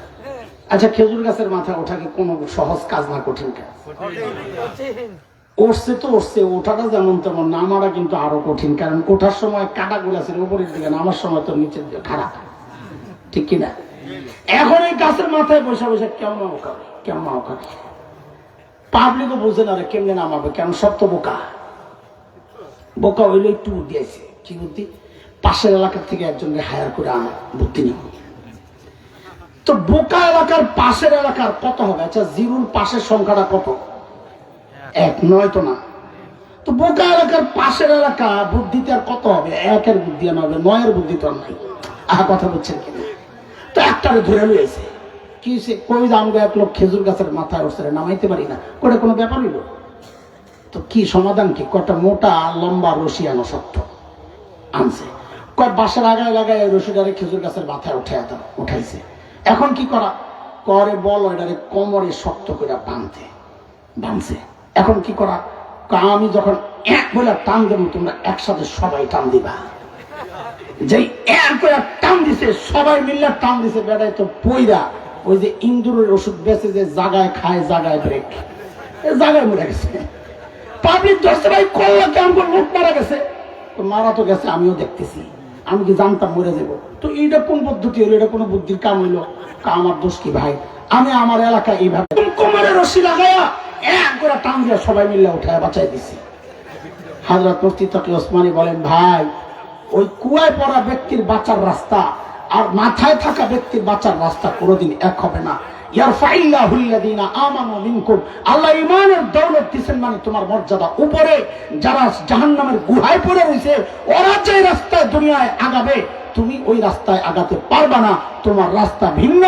আচ্ছা, খেজুর গাছের মাথায় ওঠা কি কোনো সহজ কাজ না, কঠিন কাজ? উঠছে তো উঠছে, ওঠাটা যেমন তেমন, নামাটা কিন্তু আরো কঠিন। কারণ ওঠার সময় কাটা গুলা ছিল উপরের দিকে, নামার সময় তো নিচের দিকে খারাপ, ঠিক কিনা? এখন এই গাছের মাথায় বসে বসে কেমন ওখানে, কেমন ওখানে পাবলিকও বুঝে না রে কেমনে নামাবে, কেন সব তো বোকা। বোকা হইলে একটু বুদ্ধি আছে। কি বুদ্ধি? পাশের এলাকার থেকে একজনকে হায়ার করে আনা, বুদ্ধি নিব। তো বোকা এলাকার পাশের এলাকার কত হবে? আচ্ছা, জিরুর পাশের সংখ্যাটা কত? 1, 9 তো না। তো বোকা এলাকার পাশের এলাকা বুদ্ধিতে আর কত হবে? 1-এর বুদ্ধি আনা হবে, 9-এর বুদ্ধি তো আর নাই। কথা বলছেন কিনা? তো একটারে ধরে লইছে, কি কই যে আমরা এক লোক খেজুর গাছের মাথায় উঠছে, নামাইতে পারি না, কোটা কোনো ব্যাপার হইল? তো কি সমাধান কি? কটা মোটা লম্বা রশি আনো, শক্ত আনছে, কয় বাসার আগায় লাগায় রশিটারে খেজুর গাছের মাথায় উঠাইছে। এখন কি করা? করে বল এটারে কোমরে শক্ত করে বাঁধছে। এখন কি করা? আমি যখন এক বলে টান দেবো, তোমরা একসাথে সবাই টান দিবা। যেই এক করে টান দিছে, সবাই মিললে টান দিছে, বেড়ায় তো পইরা ওই যে ইন্দুরের ওষুধ বেঁচে যে জায়গায় খায়, জায়গায় ব্রেক, জায়গায় মরে গেছে। পাবলিক ধরছে, ভাই কল্লা কেমন করে লোক মারা গেছে। মারা তো গেছে, আমিও দেখতেছি, আমি কি জানতাম মরে যাবো? তো এইটা কোন পদ্ধতি হইলো? এটা কোনো বুদ্ধির কাম হইলো? আমার দোষ কি ভাই? আমি আমার এলাকায় এইভাবে কোমরে রশি লাগাইয়া এক করে টান দিয়া সবাই মিললে উঠায় বাঁচাই দিছি। হযরত মুফতি তাকি ওসমানী বলেন, ভাই ওই কুয়ায় পড়া ব্যক্তির বাঁচার রাস্তা আর মাথায় থাকা ব্যক্তির বাঁচার রাস্তা কোনোদিন এক হবে না। ইয়ারফাইল্লাহুল্লাযীনা আমানু মিনকুম, আল্লাহ ঈমানের দৌলত দিবেন মানে তোমার মর্যাদা উপরে। যারা জাহান্নামের গুহায় পড়ে রয়েছে ওরা যে রাস্তায় দুনিয়ায় আগাবে তুমি ওই রাস্তায় আগাতে পারবা না। তোমার রাস্তা ভিন্ন,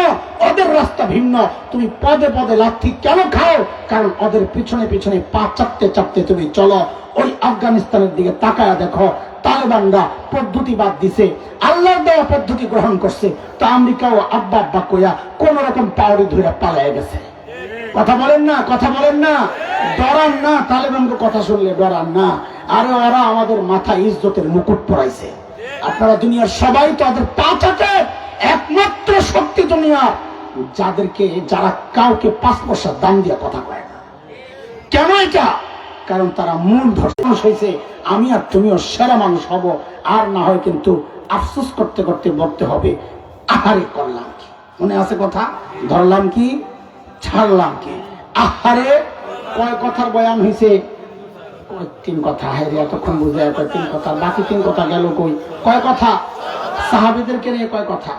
ওদের রাস্তা ভিন্ন। তুমি পদে পদে লাথি কেন খাও? কারণ ওদের পিছনে পিছনে পা চাপতে চাপতে তুমি চলো। ওই আফগানিস্তানের দিকে তাকায়া দেখো, তালেবানরা পদ্ধতি বাদ দিছে, আল্লাহর দেওয়া পদ্ধতি গ্রহণ করছে। তো আমেরিকাও আব্বা আব্বা কইয়া কোন রকম পাউরি ধরে পালায় গেছে। কথা বলেন না, কথা বলেন না, ডরান না। তালেবানকে কথা শুনলে ডরান না। আরে ওরা আমাদের মাথায় ইজ্জতের মুকুট পরাইছে। আপনারা দুনিয়ার সবাই তো ওদের পা চাটে। একমাত্র শক্তি দুনিয়া যারা কাউকে 5 পয়সা দাম দিয়ে কথা কয় না। কেন এটা? কারণ তারা মূল ধর্ষ হয়েছে আমি আর তুমিও সেরা মানুষ হব, আর না হয় কিন্তু আফসোস করতে করতে মরতে হবে। আহারে করলাম কি, মনে আছে কথা, ধরলাম কি ছাড়লাম কি। আহারে কয় কথার বয়ান হয়েছে? 3 কথা। হায়রে এতক্ষণ বুঝে 3 কথা, বাকি 3 কথা গেল কই? কয় কথা? সাহাবীদেরকে নিয়ে কয় কথা,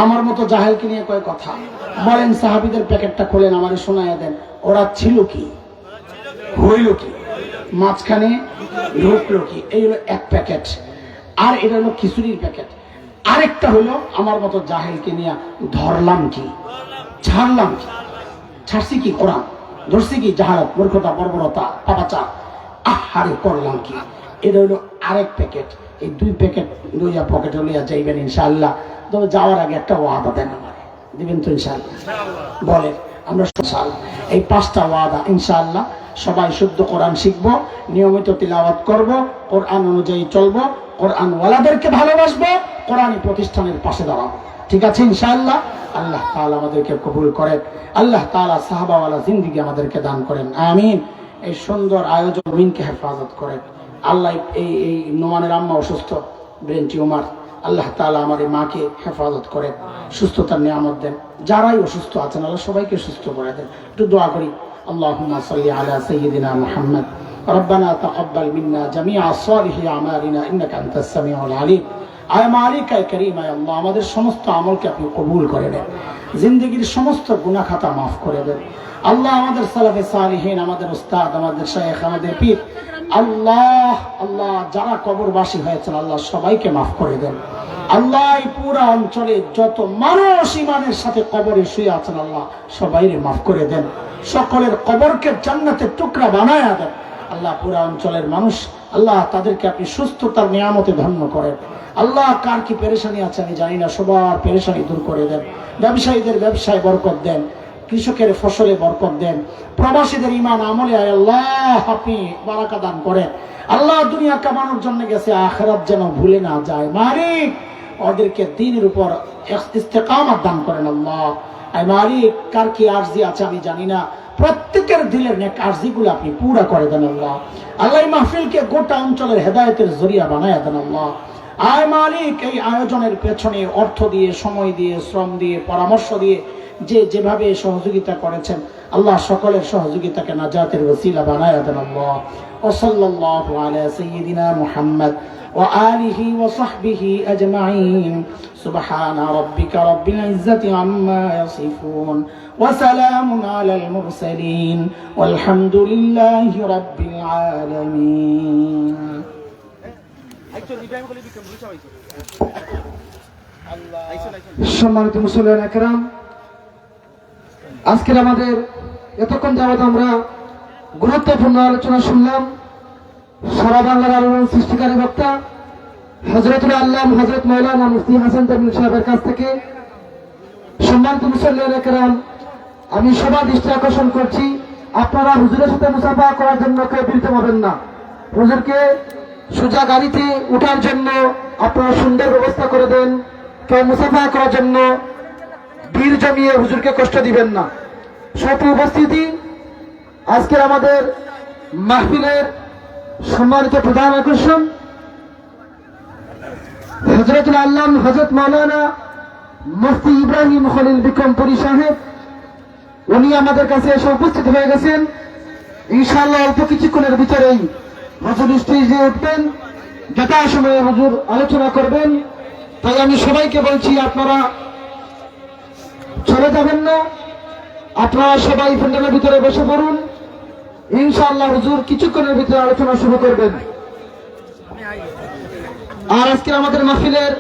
আমার মতো জাহেলকে নিয়ে কয় কথা। বলেন সাহাবীদের প্যাকেটটা খোলেন, আমারে শোনায়া দেন। ওরা ছিল কি, হইল কি, মাঝখানে ঢুকলো কি? এই হলো এক প্যাকেট। আর এটা হলো খিচুড়ির প্যাকেট। আরেকটা হলো আমার মতো জাহেলকে নিয়ে ধরলাম কি, ছাড়লাম কি। ছাড়ছি কি? কোরআন। ধরছি কি? জাহালত, মূর্খতা, বর্বরতা, পাপাচার। আহারে করলাম কি। এটা হলো আরেক প্যাকেট। এই 2 প্যাকেট লইয়া পকেটে লইয়া যাইবেন ইনশাআল্লাহ। তবে যাওয়ার আগে একটা ওয়াদা দেন আমারে, দিবেন তো ইনশাআল্লাহ? বলেন আমরা এই 5টা ওয়াদা ইনশাআল্লাহ। সবাই শুদ্ধ কোরআন শিখবো, নিয়মিত তিলাওয়াত করব, কোরআন অনুযায়ী চলবো, কোরআন ওয়ালাদেরকে ভালোবাসবো, কোরআনী প্রতিষ্ঠানের পাশে দাঁড়াবো। ঠিক আছে ইনশাআল্লাহ? আল্লাহ তাআলা আমাদেরকে কবুল করেন। আল্লাহ তাআলা সাহাবাওয়ালা জিন্দেগি আমাদেরকে দান করেন, আমিন। এই সুন্দর আয়োজন মিনকে হেফাজত করেন আল্লাহ। এই নোমানের আম্মা অসুস্থ, ব্রেন টিউমার, আল্লাহ তাআলা আমার এই মাকে হেফাজত করেন, সুস্থতার নিয়ামত দেন। যারাই অসুস্থ আছেন আল্লাহ সবাইকে সুস্থ করে দেন। একটু দোয়া করি। আল্লাহুম্মা সাল্লি আলা সাইয়্যিদিনা মুহাম্মদ রব্বানা তাকাব্বাল মিন্না জামিআ সালিহি আমালিনা ইন্নাকা আনতাস সামিউল আলিম। আয় মালিক আয় করিম, আয় আল্লাহ আমাদের সমস্ত আমলকে আপনি কবুল করে দেন, জিন্দেগীর সমস্ত গুনাহ খাতা মাফ করে দেন। আল্লাহ আমাদের সালাফে সালিহিন, আমাদের উস্তাদ, আমাদের শায়েখ, আমাদের পীর, আল্লাহ আল্লাহ যারা কবরবাসী হয়েছেন আল্লাহ সবাইকে মাফ করে দেন। আল্লাহ এই পুরা অঞ্চলে যত মানুষ ইমানের সাথে কবরে শুয়ে আছেন আল্লাহ সবাইকে মাফ করে দেন। সকলের কবরকে জান্নাতের টুকরা বানায় দেন। আল্লাহ পুরা অঞ্চলের মানুষ আল্লাহ তাদেরকে আপনি সুস্থতার নিয়ামতে ধন্য করেন। আল্লাহ কার কি পেরেশানি আছে আমি জানি না, সবার পেরেশানি দূর করে দেন। ব্যবসায়ীদের ব্যবসায় বরকত দেন, কৃষকের ফসলে বরকত দেন, প্রবাসীদের ইমান আমলে আল্লাহ আপনি বারাকা দান করেন। আল্লাহ দুনিয়া কামানোর জন্য গেছে, আখিরাত যেন ভুলে না যায়। মালিক ওদেরকে দ্বীনের উপর ইস্তেকামত দান করেন। আল্লাহ মালিক কার কি আরজি আছে আমি জানি না, প্রত্যেকের দিলের নেক আরজিগুলো আপনি পুরা করে দেন। আল্লাহ আল্লাহ এই মাহফিলকে গোটা অঞ্চলের হেদায়েতের জরিয়া বানায় দেন। আল্লাহ আয় মালিক এই আয়োজনের পেছনে অর্থ দিয়ে, সময় দিয়ে, শ্রম দিয়ে, পরামর্শ দিয়ে যে যেভাবে সহযোগিতা করেছেন আল্লাহ সকলের সহযোগিতাকে নাজাতের ওসিলা বানায় দেন। আল্লাহ ওয়া সাল্লাল্লাহু আলা সাইয়্যিদিনা মুহাম্মদ ওয়া আলিহি ওয়া সাহবিহি আজমাইন। সুবহানা রাব্বিকা রাব্বিল ইজ্জাতি আম্মা ইয়াসিফুন ওয়া সালামুন আলাল মুরসালিন ওয়াল হামদুলিল্লাহি রাব্বিল আলামিন। সম্মানিত মুসলিম একরাম, আজকের আমাদের এতক্ষণ যাবত আমরা গুরুত্বপূর্ণ আলোচনা শুনলাম সারা বাংলার আলোড়ন সৃষ্টিকারী বক্তা হযরতুল আল্লামা হযরত মাওলানা মুফতি হাসান তামিম সাহেবের কাছ থেকে। সম্মানিত মুসলিম একরাম, আমি সবার দৃষ্টি আকর্ষণ করছি, আপনারা হুজুরের সাথে মুসাফা করার জন্য কেউ বিরত হবেন না। হুজুরকে সোজা গাড়িতে উঠার জন্য আপনারা সুন্দর ব্যবস্থা করে দেন। কেউ মুসাফা করার জন্য ভিড় জমিয়ে হুজুরকে কষ্ট দিবেন না। সব উপস্থিতি, আজকের আমাদের মাহফিলের সম্মানিত প্রধান আকর্ষণ হযরতুল আল্লামা হযরত মাওলানা মুফতি ইব্রাহিম খলিল বিক্রমপুরী সাহেব। উনি আমাদের কাছে এসে উপস্থিত হয়ে গেছেন। ইনশাআল্লাহ অল্প কিছুক্ষণের ভিতরেই হুজুর স্টেজে উঠবেন, যথাসময়ে হুজুর আলোচনা করবেন। তাই আমি সবাইকে বলছি, আপনারা চলে যাবেন না, আপনারা সবাই প্যান্ডেলের ভিতরে বসে পড়ুন। ইনশাআল্লাহ হুজুর কিছুক্ষণের ভিতরে আলোচনা শুরু করবেন। আর আজকে আমাদের মাহফিলের